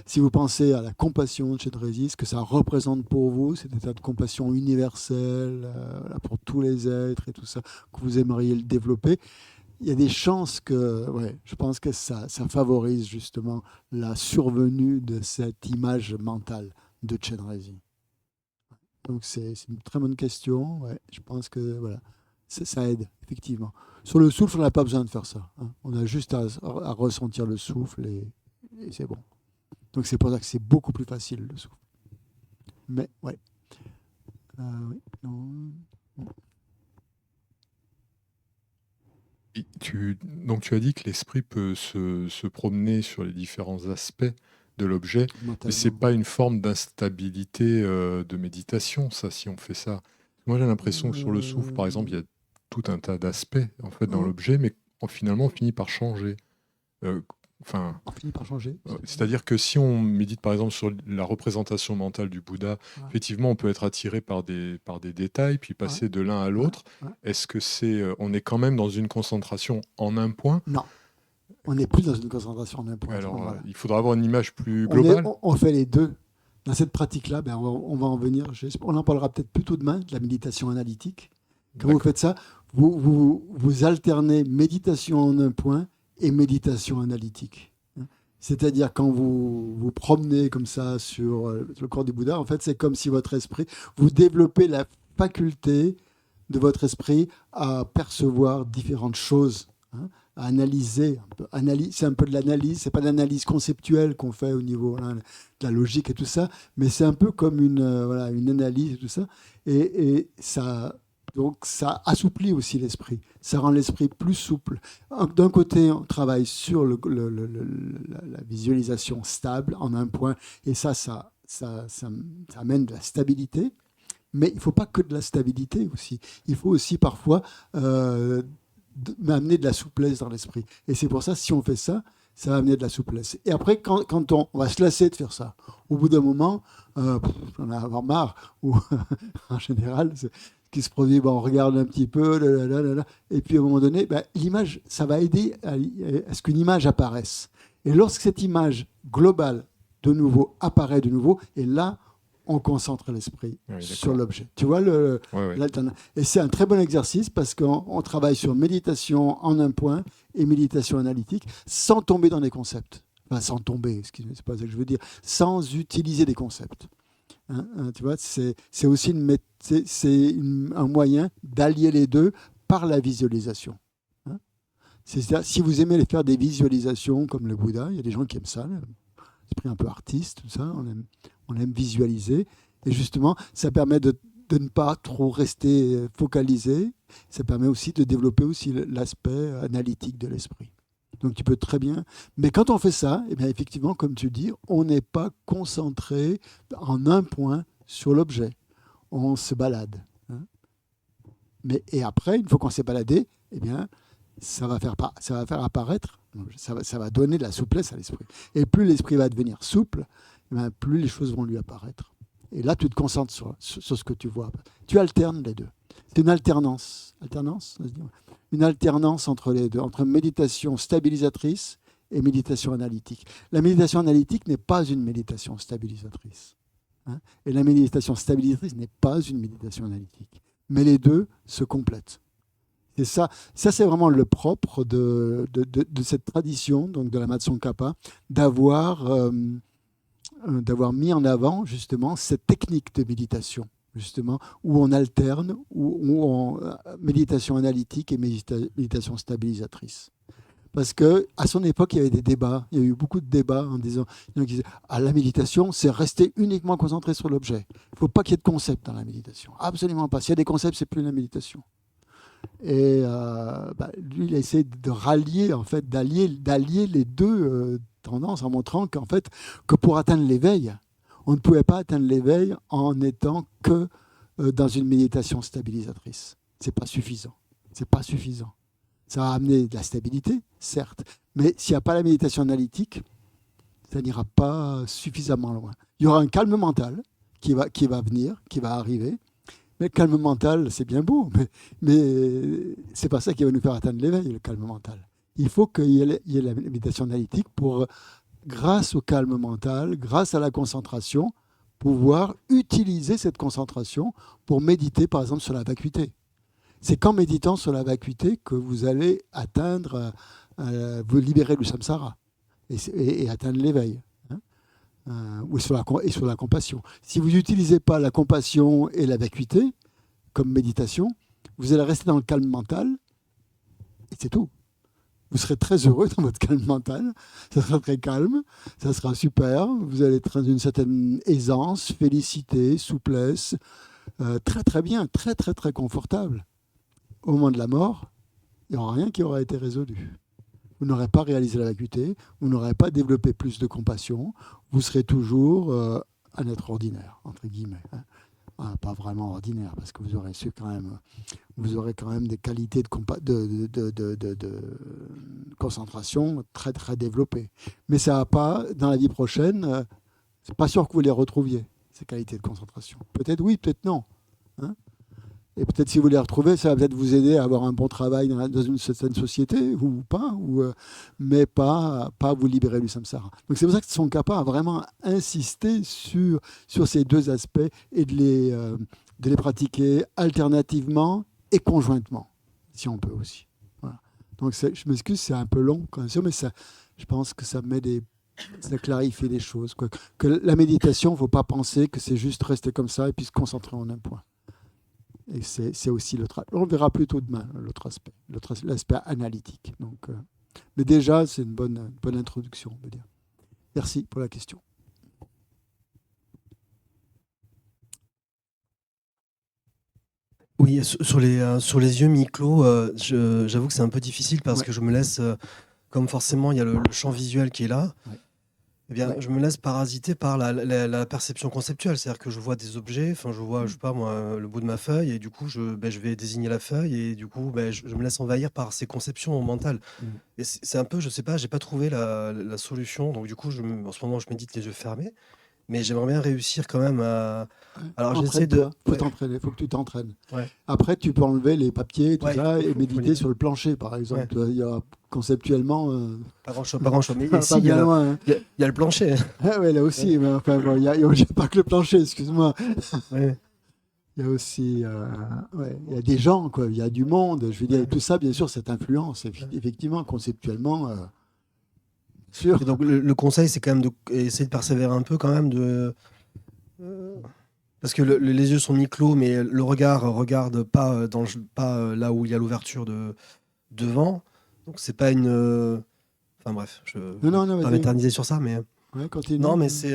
si vous pensez à la compassion de Chenrezi, ce que ça représente pour vous, cet état de compassion universelle pour tous les êtres et tout ça, que vous aimeriez le développer, il y a des chances que, je pense que ça favorise justement la survenue de cette image mentale de Chenrezi. Donc c'est une très bonne question. Ouais, je pense que ça aide effectivement. Sur le souffle, on n'a pas besoin de faire ça. Hein. On a juste à ressentir le souffle et c'est bon. Donc c'est pour ça que c'est beaucoup plus facile le souffle. Mais ouais. Oui, non. Donc tu as dit que l'esprit peut se promener sur les différents aspects de l'objet, mais c'est pas une forme d'instabilité de méditation, ça, si on fait ça. Moi, j'ai l'impression que sur le souffle, par exemple, il y a tout un tas d'aspects en fait dans l'objet, mais finalement, on finit par changer. On finit par changer. C'est-à-dire que si on médite par exemple sur la représentation mentale du Bouddha, effectivement, on peut être attiré par des détails, puis passer de l'un à l'autre. Est-ce que on est quand même dans une concentration en un point? Non, on n'est plus dans une concentration en un point. Alors, il faudra avoir une image plus globale. On fait les deux. Dans cette pratique-là, on va en venir. On en parlera peut-être plutôt demain, de la méditation analytique. Quand vous faites ça, vous alternez méditation en un point et méditation analytique. C'est-à-dire quand vous promenez comme ça sur le corps du Bouddha, en fait, c'est comme si votre esprit, vous développez la faculté de votre esprit à percevoir différentes choses, hein, à analyser. C'est un peu de l'analyse, c'est pas de l'analyse conceptuelle qu'on fait au niveau de la logique et tout ça, mais c'est un peu comme une analyse et tout ça. Et ça, donc ça assouplit aussi l'esprit, ça rend l'esprit plus souple. D'un côté, on travaille sur la visualisation stable en un point, et ça amène de la stabilité. Mais il ne faut pas que de la stabilité aussi. Il faut aussi parfois amener de la souplesse dans l'esprit. Et c'est pour ça, si on fait ça, ça va amener de la souplesse. Et après, quand on va se lasser de faire ça, au bout d'un moment, on en a avoir marre. Ou en général, ce qui se produit, on regarde un petit peu, et puis à un moment donné, l'image, ça va aider à ce qu'une image apparaisse. Et lorsque cette image globale, de nouveau, apparaît de nouveau, et là, on concentre l'esprit sur l'objet. Tu vois l'alternance. Et c'est un très bon exercice parce qu'on travaille sur méditation en un point et méditation analytique sans tomber dans des concepts. Enfin, sans tomber, excusez-moi, c'est pas ça que je veux dire. Sans utiliser des concepts. Tu vois, c'est aussi un moyen d'allier les deux par la visualisation. C'est-à-dire, si vous aimez faire des visualisations comme le Bouddha, il y a des gens qui aiment ça, l'esprit un peu artiste, tout ça, on aime visualiser. Et justement, ça permet de ne pas trop rester focalisé. Ça permet aussi de développer aussi l'aspect analytique de l'esprit. Donc tu peux très bien... Mais quand on fait ça, eh bien, effectivement, comme tu dis, on n'est pas concentré en un point sur l'objet. On se balade. Et après, une fois qu'on s'est baladé, eh bien, ça va faire apparaître, ça va donner de la souplesse à l'esprit. Et plus l'esprit va devenir souple, plus les choses vont lui apparaître. Et là, tu te concentres sur ce que tu vois. Tu alternes les deux. C'est une alternance. Une alternance entre les deux, entre méditation stabilisatrice et méditation analytique. La méditation analytique n'est pas une méditation stabilisatrice. Et la méditation stabilisatrice n'est pas une méditation analytique. Mais les deux se complètent. Et ça c'est vraiment le propre de cette tradition, donc de la Matsongkhapa, d'avoir mis en avant justement cette technique de méditation, justement, où on alterne, méditation analytique et méditation stabilisatrice. Parce qu'à son époque, il y avait des débats, il y a eu beaucoup de débats en disant, la méditation, c'est rester uniquement concentré sur l'objet. Il ne faut pas qu'il y ait de concept dans la méditation. Absolument pas. S'il y a des concepts, c'est plus la méditation. Et lui, il a essayé de rallier, en fait, d'allier les deux tendances en montrant qu'en fait, que pour atteindre l'éveil, on ne pouvait pas atteindre l'éveil en n'étant que dans une méditation stabilisatrice. C'est pas suffisant. C'est pas suffisant. Ça va amener de la stabilité, certes, mais s'il n'y a pas la méditation analytique, ça n'ira pas suffisamment loin. Il y aura un calme mental qui va venir, qui va arriver. Mais le calme mental, c'est bien beau, mais c'est pas ça qui va nous faire atteindre l'éveil, le calme mental. Il faut qu'il y ait la méditation analytique pour, grâce au calme mental, grâce à la concentration, pouvoir utiliser cette concentration pour méditer, par exemple, sur la vacuité. C'est qu'en méditant sur la vacuité que vous allez atteindre, vous libérer du samsara et atteindre l'éveil. Et sur la compassion. Si vous n'utilisez pas la compassion et la vacuité comme méditation, vous allez rester dans le calme mental et c'est tout. Vous serez très heureux dans votre calme mental, ça sera très calme, ça sera super, vous allez être dans une certaine aisance, félicité, souplesse, très très bien, très très très confortable. Au moment de la mort, il n'y aura rien qui aura été résolu. Vous n'aurez pas réalisé la vacuité, vous n'aurez pas développé plus de compassion, vous serez toujours un être ordinaire, entre guillemets. Pas vraiment ordinaire, parce que vous aurez quand même des qualités de concentration très très développées. Mais ça va pas, dans la vie prochaine, c'est pas sûr que vous les retrouviez, ces qualités de concentration. Peut-être oui, peut-être non. Et peut-être si vous les retrouvez, ça va peut-être vous aider à avoir un bon travail dans une certaine société, ou pas, mais pas vous libérer du samsara. Donc c'est pour ça que Tsongkhapa a vraiment insisté sur ces deux aspects et de les pratiquer alternativement et conjointement, si on peut aussi. Voilà. Donc je m'excuse, c'est un peu long, mais je pense que ça clarifie les choses. Que la méditation, il ne faut pas penser que c'est juste rester comme ça et puis se concentrer en un point. Et c'est aussi on verra plutôt demain l'autre aspect, l'aspect analytique. Donc, mais déjà, c'est une bonne introduction, on peut dire. Merci pour la question. Oui, sur les yeux mi-clos, j'avoue que c'est un peu difficile parce que je me laisse, comme forcément il y a le champ visuel qui est là, eh bien, je me laisse parasiter par la perception conceptuelle. C'est-à-dire que je vois des objets, je vois, je sais pas moi, le bout de ma feuille, et du coup, je vais désigner la feuille, et du coup, je me laisse envahir par ces conceptions mentales. Et c'est un peu, je sais pas, j'ai pas trouvé la solution. Donc du coup, en ce moment, je médite les yeux fermés. Mais j'aimerais bien réussir quand même à. Alors j'essaie de. Faut t'entraîner, faut que tu t'entraînes. Ouais. Après, tu peux enlever les papiers, tout ça, et faut méditer sur le plancher, par exemple. Tu vois, il y a conceptuellement. Pas grand-chose. Mais pas ici, il y bien a loin. Hein. il y a le plancher. Ah ouais, là aussi. Mais enfin, bon, il y a pas que le plancher, excuse-moi. Ouais. Il y a aussi, il y a des gens, quoi. Il y a du monde. Je veux dire, tout ça, bien sûr, cette influence, effectivement, conceptuellement. Sûr. Et donc le conseil, c'est quand même d'essayer de persévérer un peu, quand même, parce que les yeux sont mi-clos, mais le regard regarde pas là où il y a l'ouverture devant. Donc c'est pas une. Enfin bref, je vais pas m'éterniser sur ça, mais. Ouais, continue. Non, mais c'est.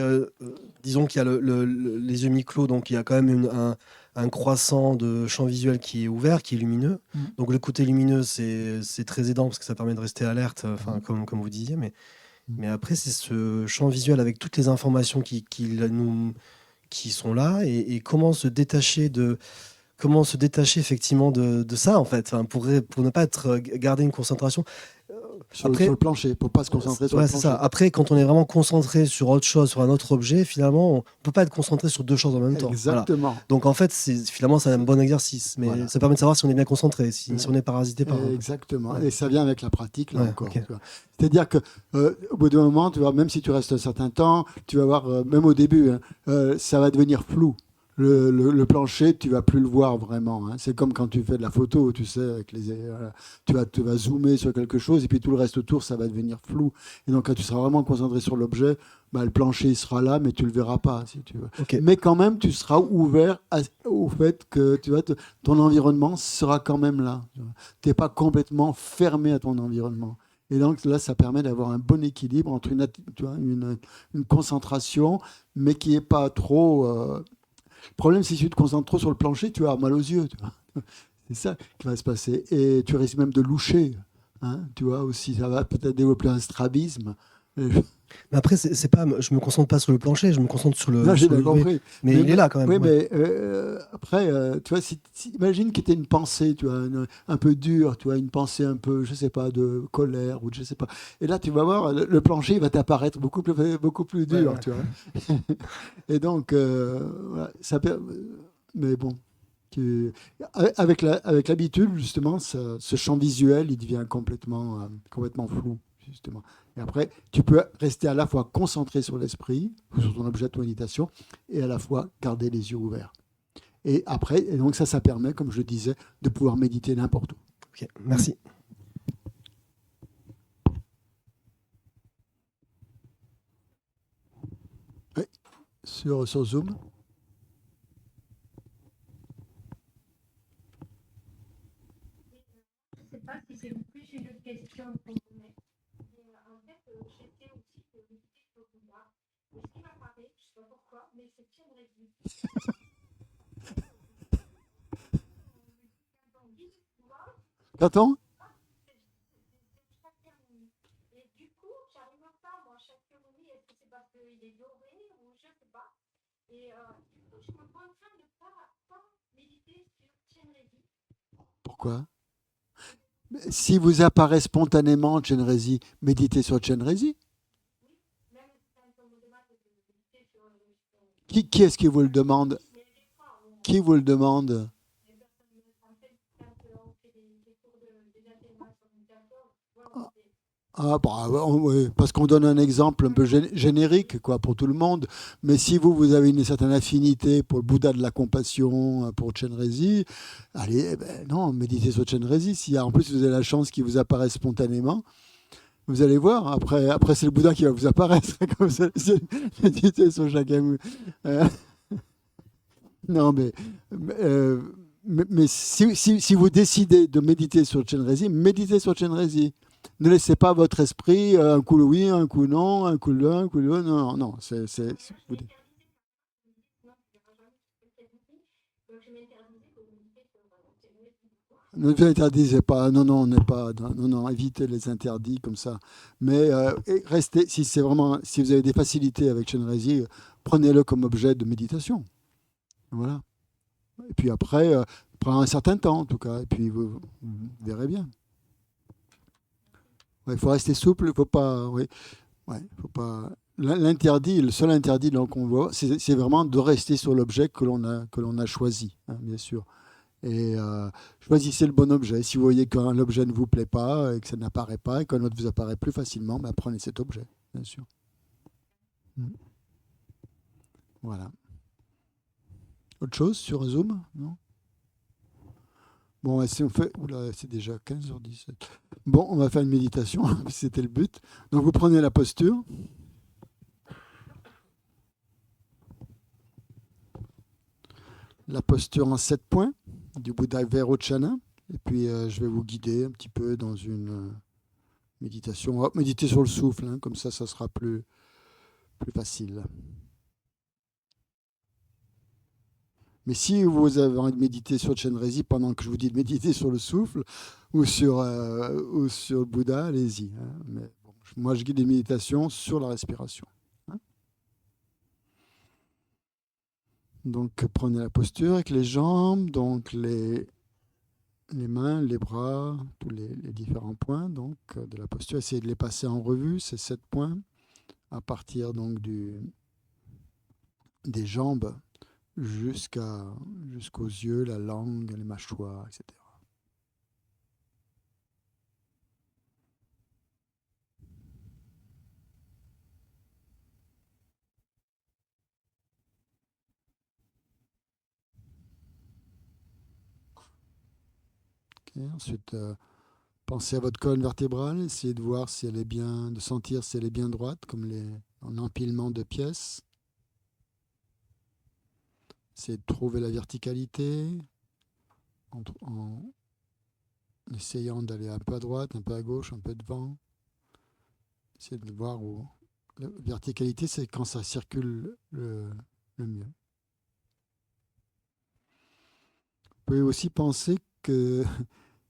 Disons qu'il y a les yeux mi-clos, donc il y a quand même un croissant de champ visuel qui est ouvert, qui est lumineux. Donc le côté lumineux, c'est très aidant parce que ça permet de rester alerte, comme vous disiez, mais après, c'est ce champ visuel avec toutes les informations qui sont là, et comment se détacher effectivement de ça, en fait, pour ne pas garder une concentration. Sur le plancher, pour ne pas se concentrer sur le plancher. C'est ça. Après, quand on est vraiment concentré sur autre chose, sur un autre objet, finalement, on ne peut pas être concentré sur deux choses en même temps. Exactement. Voilà. Donc en fait, finalement, c'est un bon exercice, mais ça permet de savoir si on est bien concentré, si on est parasité par. Exactement. Ouais. Et ça vient avec la pratique, là encore. Okay. C'est-à-dire que au bout d'un moment, tu vois, même si tu restes un certain temps, tu vas voir, même au début, ça va devenir flou. Le plancher, tu vas plus le voir vraiment. Hein. C'est comme quand tu fais de la photo, tu sais, avec tu vas zoomer sur quelque chose, et puis tout le reste autour, ça va devenir flou. Et donc, quand tu seras vraiment concentré sur l'objet, le plancher il sera là, mais tu le verras pas, si tu veux. Okay. Mais quand même, tu seras ouvert au fait que tu vois, ton environnement sera quand même là. Tu n'es pas complètement fermé à ton environnement. Et donc là, ça permet d'avoir un bon équilibre entre une concentration, mais qui n'est pas trop... Le problème, c'est si tu te concentres trop sur le plancher, tu vas avoir mal aux yeux. Tu vois. C'est ça qui va se passer. Et tu risques même de loucher. Hein, tu vois, aussi, ça va peut-être développer un strabisme. Mais après, c'est pas, je me concentre pas sur le plancher, je me concentre sur le. Là, j'ai bien compris. Mais il est là quand même. Oui, mais après, tu vois, imagine qu'il y ait une pensée, tu vois, un peu dure, tu vois, une pensée un peu, je sais pas, de colère ou je sais pas. Et là, tu vas voir, le plancher il va t'apparaître beaucoup plus dur, tu vois. Et donc, voilà, mais bon. Avec l'habitude, justement, ce champ visuel, il devient complètement flou, justement. Et après, tu peux rester à la fois concentré sur l'esprit, sur ton objet de méditation, et à la fois garder les yeux ouverts. Et après, donc ça permet, comme je le disais, de pouvoir méditer n'importe où. Ok, merci. Oui, sur Zoom. Je ne sais pas si c'est plus une question pour vous, mais en fait, j'étais aussi méditer sur le Bouddha. Et ce qui m'apparaît, je ne sais pas pourquoi, mais c'est Chenrezig. Quand on Et du coup, j'arrive pas, moi, chaque cérémonie, est-ce que c'est parce qu'il est doré ou je ne sais pas. Et du coup, je me contrains de ne pas méditer sur Chenrezig. Pourquoi ? Si vous apparaît spontanément Chenrezig, méditez sur Chenrezig. Qui est-ce qui vous le demande ? Qui vous le demande ? Oui, parce qu'on donne un exemple un peu générique quoi, pour tout le monde. Mais si vous avez une certaine affinité pour le Bouddha de la compassion, pour Chenrezig, allez, non, méditez sur Chenrezig. Si en plus vous avez la chance qu'il vous apparaisse spontanément, vous allez voir. Après c'est le Bouddha qui va vous apparaître. Comme ça, méditez sur Shakyamuni. Non, mais mais si vous décidez de méditer sur Chenrezig, méditez sur Chenrezig. Ne laissez pas votre esprit un coup oui, un coup non, un coup là, un coup là. Non, non, vous- ne vous interdisez pas. Non, non, on n'est pas. Non, non, évitez les interdits comme ça. Mais restez. Si c'est vraiment, si vous avez des facilités avec Chenrezig, prenez-le comme objet de méditation. Voilà. Et puis après, prend un certain temps en tout cas. Et puis vous verrez bien. Ouais, il faut rester souple. Il faut pas. Oui. Ouais, faut pas. L'interdit, le seul interdit donc, qu'on voit, c'est vraiment de rester sur l'objet que l'on a choisi, hein, bien sûr. Et choisissez le bon objet. Si vous voyez qu'un objet ne vous plaît pas et que ça n'apparaît pas et qu'un autre vous apparaît plus facilement, ben prenez cet objet, bien sûr. Mm. Voilà. Autre chose sur Zoom? Non? Bon, si on fait. Oula, c'est déjà 15h17. Bon, on va faire une méditation, c'était le but. Donc vous prenez la posture. La posture en 7 points du Bouddha Vairochana. Et puis je vais vous guider un petit peu dans une méditation. On va méditer sur le souffle, hein, comme ça sera plus facile. Mais si vous avez envie de méditer sur Chenrezig pendant que je vous dis de méditer sur le souffle ou sur le Bouddha, allez-y. Hein. Mais bon, moi, je guide des méditations sur la respiration. Hein. Donc, prenez la posture avec les jambes, donc les mains, les bras, tous les différents points donc, de la posture. Essayez de les passer en revue, ces 7 points, à partir donc des jambes jusqu'aux yeux, la langue, les mâchoires, etc. Okay. Ensuite, pensez à votre colonne vertébrale, essayez de voir si elle est bien, de sentir si elle est bien droite, comme un empilement de pièces. Essayez de trouver la verticalité en essayant d'aller un peu à droite, un peu à gauche, un peu devant. Essayez de voir où. La verticalité, c'est quand ça circule le mieux. Vous pouvez aussi penser que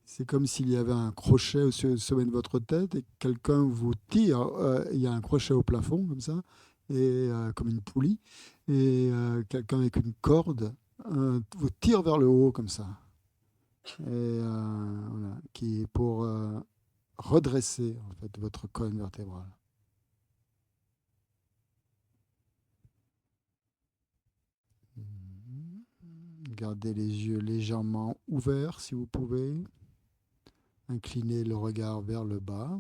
c'est comme s'il y avait un crochet au sommet de votre tête et que quelqu'un vous tire. Il y a un crochet au plafond, comme ça, et comme une poulie. Et quelqu'un avec une corde vous tire vers le haut, comme ça. Et voilà, qui est pour redresser en fait, votre colonne vertébrale. Gardez les yeux légèrement ouverts si vous pouvez. Inclinez le regard vers le bas,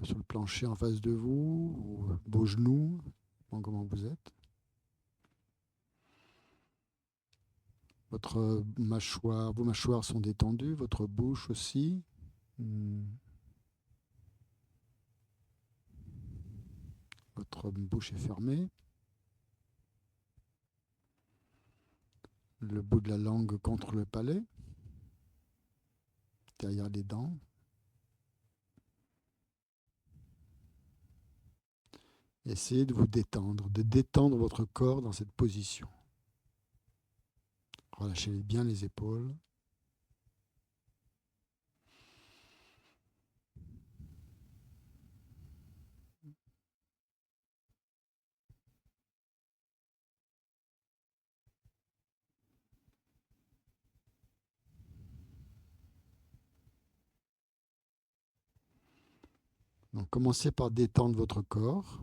sur le plancher en face de vous, ou vos genoux, comment vous êtes. Vos mâchoires sont détendues, votre bouche aussi. Votre bouche est fermée. Le bout de la langue contre le palais, derrière les dents. Essayez de vous détendre, de détendre votre corps dans cette position. Relâchez bien les épaules. Donc commencez par détendre votre corps.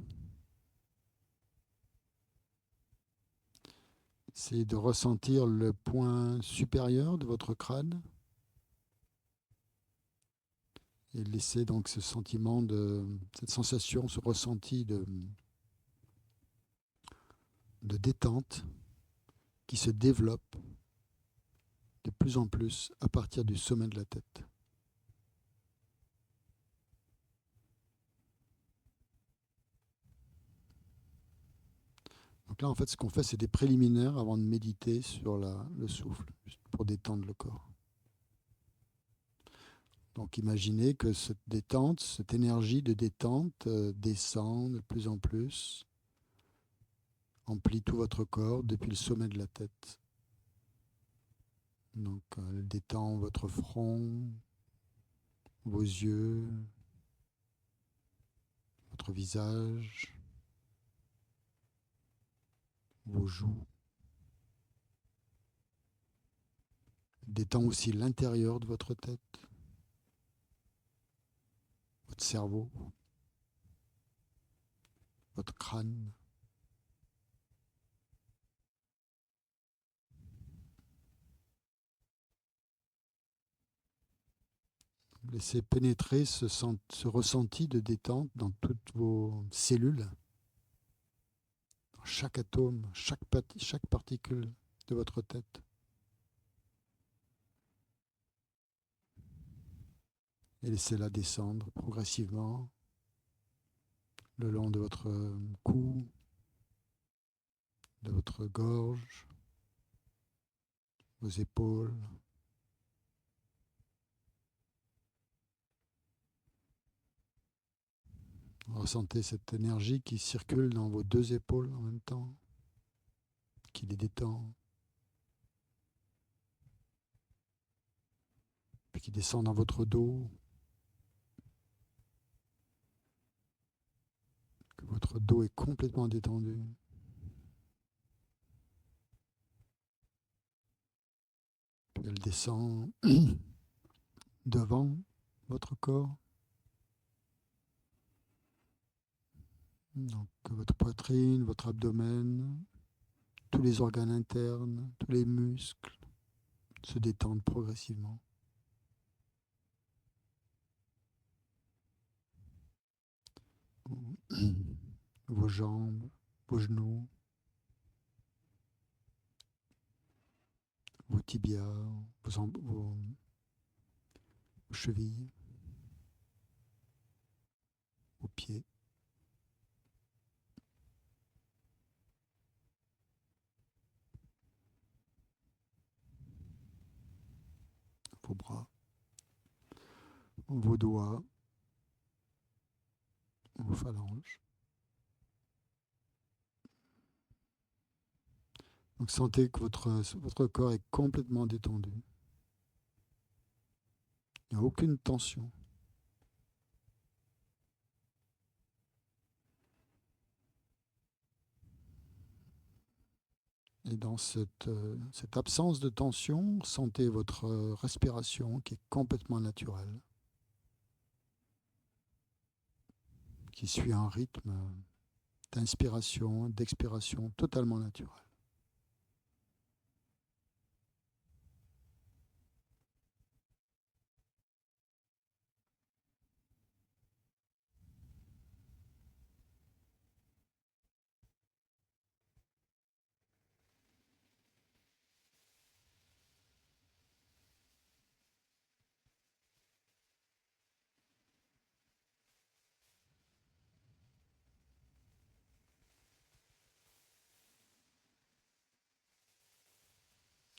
Essayez de ressentir le point supérieur de votre crâne. Et laissez donc ce sentiment, cette sensation, ce ressenti de détente qui se développe de plus en plus à partir du sommet de la tête. Donc Donc là, en fait, ce qu'on fait, c'est des préliminaires avant de méditer sur le souffle, juste pour détendre le corps. Donc imaginez que cette détente, cette énergie de détente descend de plus en plus, emplit tout votre corps depuis le sommet de la tête. Donc elle détend votre front, vos yeux, votre visage, vos joues. Elle détend aussi l'intérieur de votre tête, votre cerveau, votre crâne. Laissez pénétrer ce ressenti de détente dans toutes vos cellules, dans chaque atome, chaque particule de votre tête. Et laissez-la descendre progressivement le long de votre cou, de votre gorge, vos épaules. Ressentez cette énergie qui circule dans vos deux épaules en même temps, qui les détend, puis qui descend dans votre dos, que votre dos est complètement détendu. Puis elle descend devant votre corps. Donc votre poitrine, votre abdomen, tous les organes internes, tous les muscles se détendent progressivement. Vos jambes, vos genoux, vos tibias, vos chevilles, vos pieds. Vos bras, vos doigts, vos phalanges. Donc sentez que votre corps est complètement détendu. Il n'y a aucune tension. Et dans cette absence de tension, sentez votre respiration qui est complètement naturelle, qui suit un rythme d'inspiration, d'expiration totalement naturel.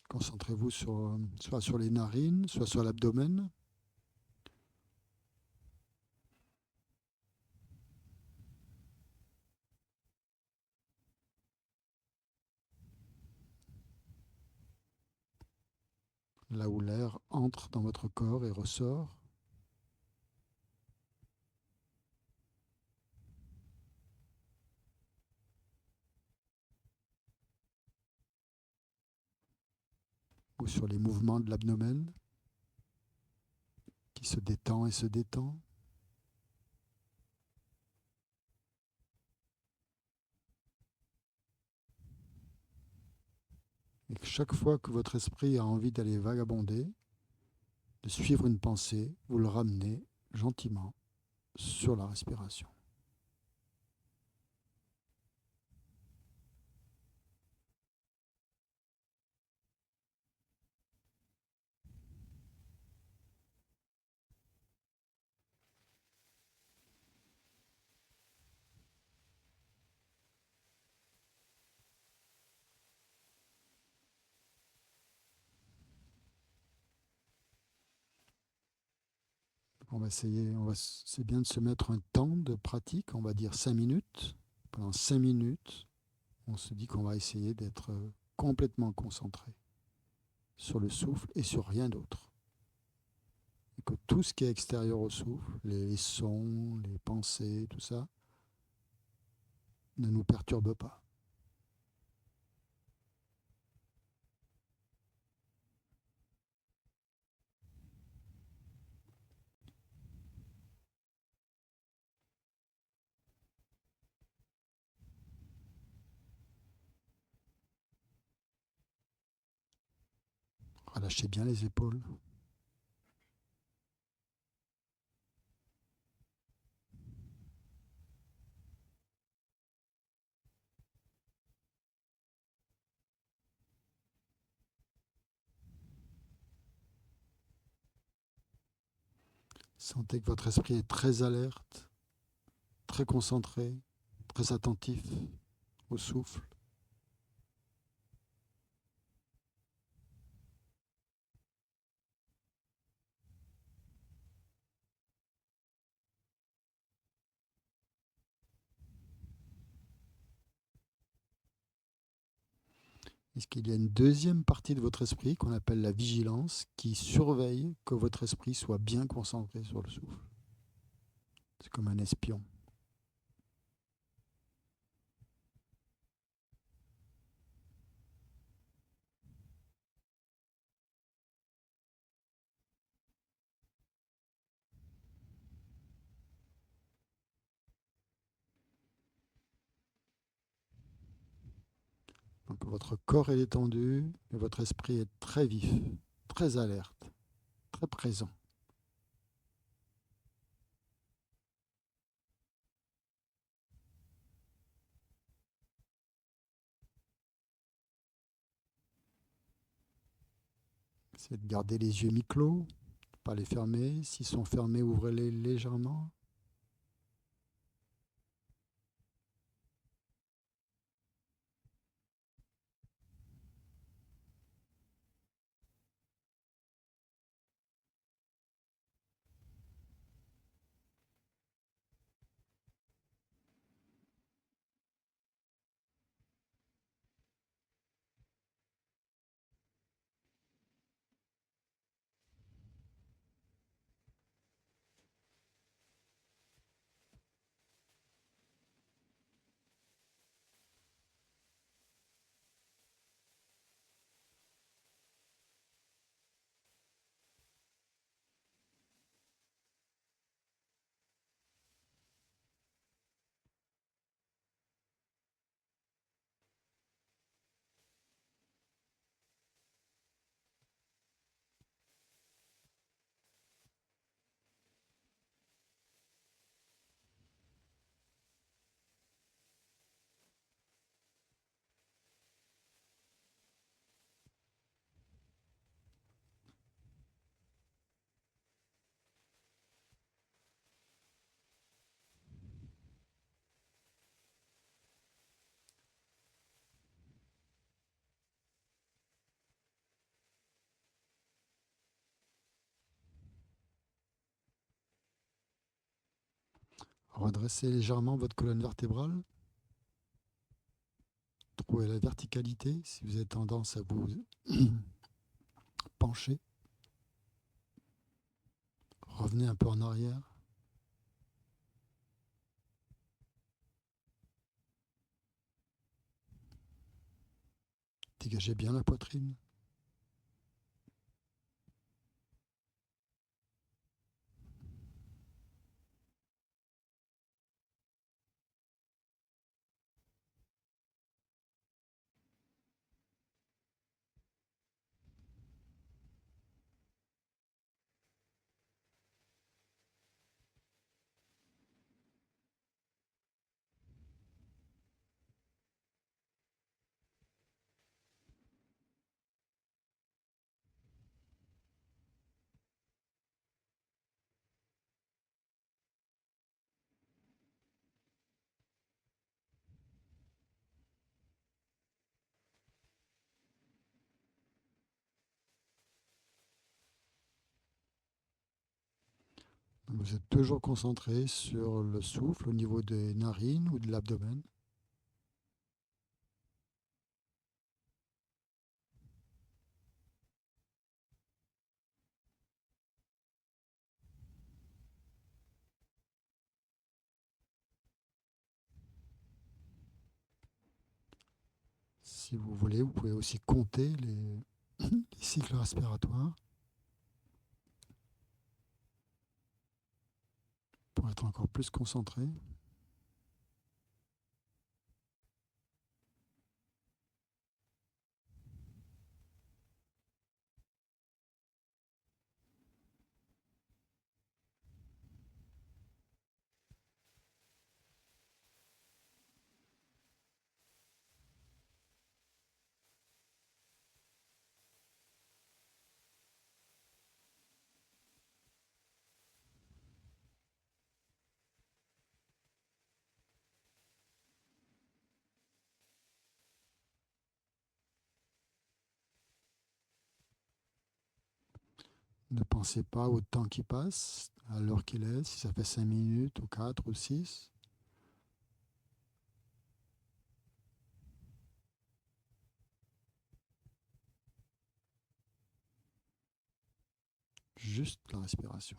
Concentrez-vous soit sur les narines, soit sur l'abdomen. Là où l'air entre dans votre corps et ressort. Ou sur les mouvements de l'abdomen qui se détend et se détend. Et que chaque fois que votre esprit a envie d'aller vagabonder, de suivre une pensée, vous le ramenez gentiment sur la respiration. On va essayer, c'est bien de se mettre un temps de pratique, on va dire 5 minutes. Pendant 5 minutes, on se dit qu'on va essayer d'être complètement concentré sur le souffle et sur rien d'autre. Et que tout ce qui est extérieur au souffle, les sons, les pensées, tout ça, ne nous perturbe pas. Relâchez bien les épaules. Sentez que votre esprit est très alerte, très concentré, très attentif au souffle. Est-ce qu'il y a une deuxième partie de votre esprit qu'on appelle la vigilance qui surveille que votre esprit soit bien concentré sur le souffle? C'est comme un espion. Donc votre corps est détendu, mais votre esprit est très vif, très alerte, très présent. Essayez de garder les yeux mi-clos, pas les fermer. S'ils sont fermés, ouvrez-les légèrement. Redressez légèrement votre colonne vertébrale. Trouvez la verticalité si vous avez tendance à vous pencher. Revenez un peu en arrière. Dégagez bien la poitrine. Vous êtes toujours concentré sur le souffle au niveau des narines ou de l'abdomen. Si vous voulez, vous pouvez aussi compter les cycles respiratoires pour être encore plus concentré. Ne pensez pas au temps qui passe, à l'heure qu'il est, si ça fait 5 minutes ou 4 ou 6. Juste la respiration.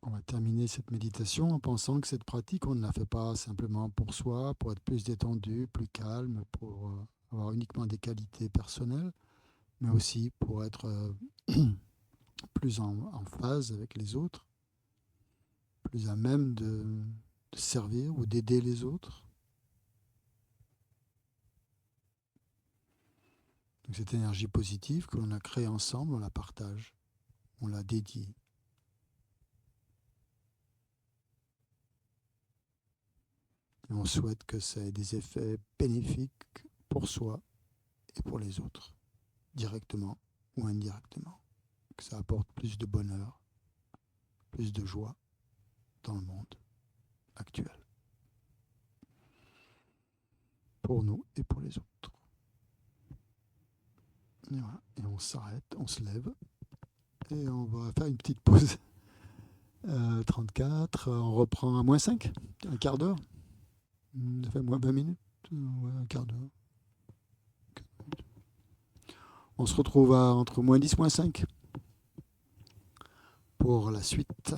On va terminer cette méditation en pensant que cette pratique, on ne la fait pas simplement pour soi, pour être plus détendu, plus calme, pour avoir uniquement des qualités personnelles, mais aussi pour être plus en phase avec les autres, plus à même de servir ou d'aider les autres. Donc cette énergie positive que l'on a créée ensemble, on la partage, on la dédie. Et on souhaite que ça ait des effets bénéfiques pour soi et pour les autres, directement ou indirectement. Que ça apporte plus de bonheur, plus de joie dans le monde actuel. Pour nous et pour les autres. Et voilà. Et on s'arrête, on se lève et on va faire une petite pause. 34, on reprend à moins 5, un quart d'heure. Ça fait moins 20 minutes, ouais, un quart d'heure. On se retrouve entre moins 10, moins 5 pour la suite.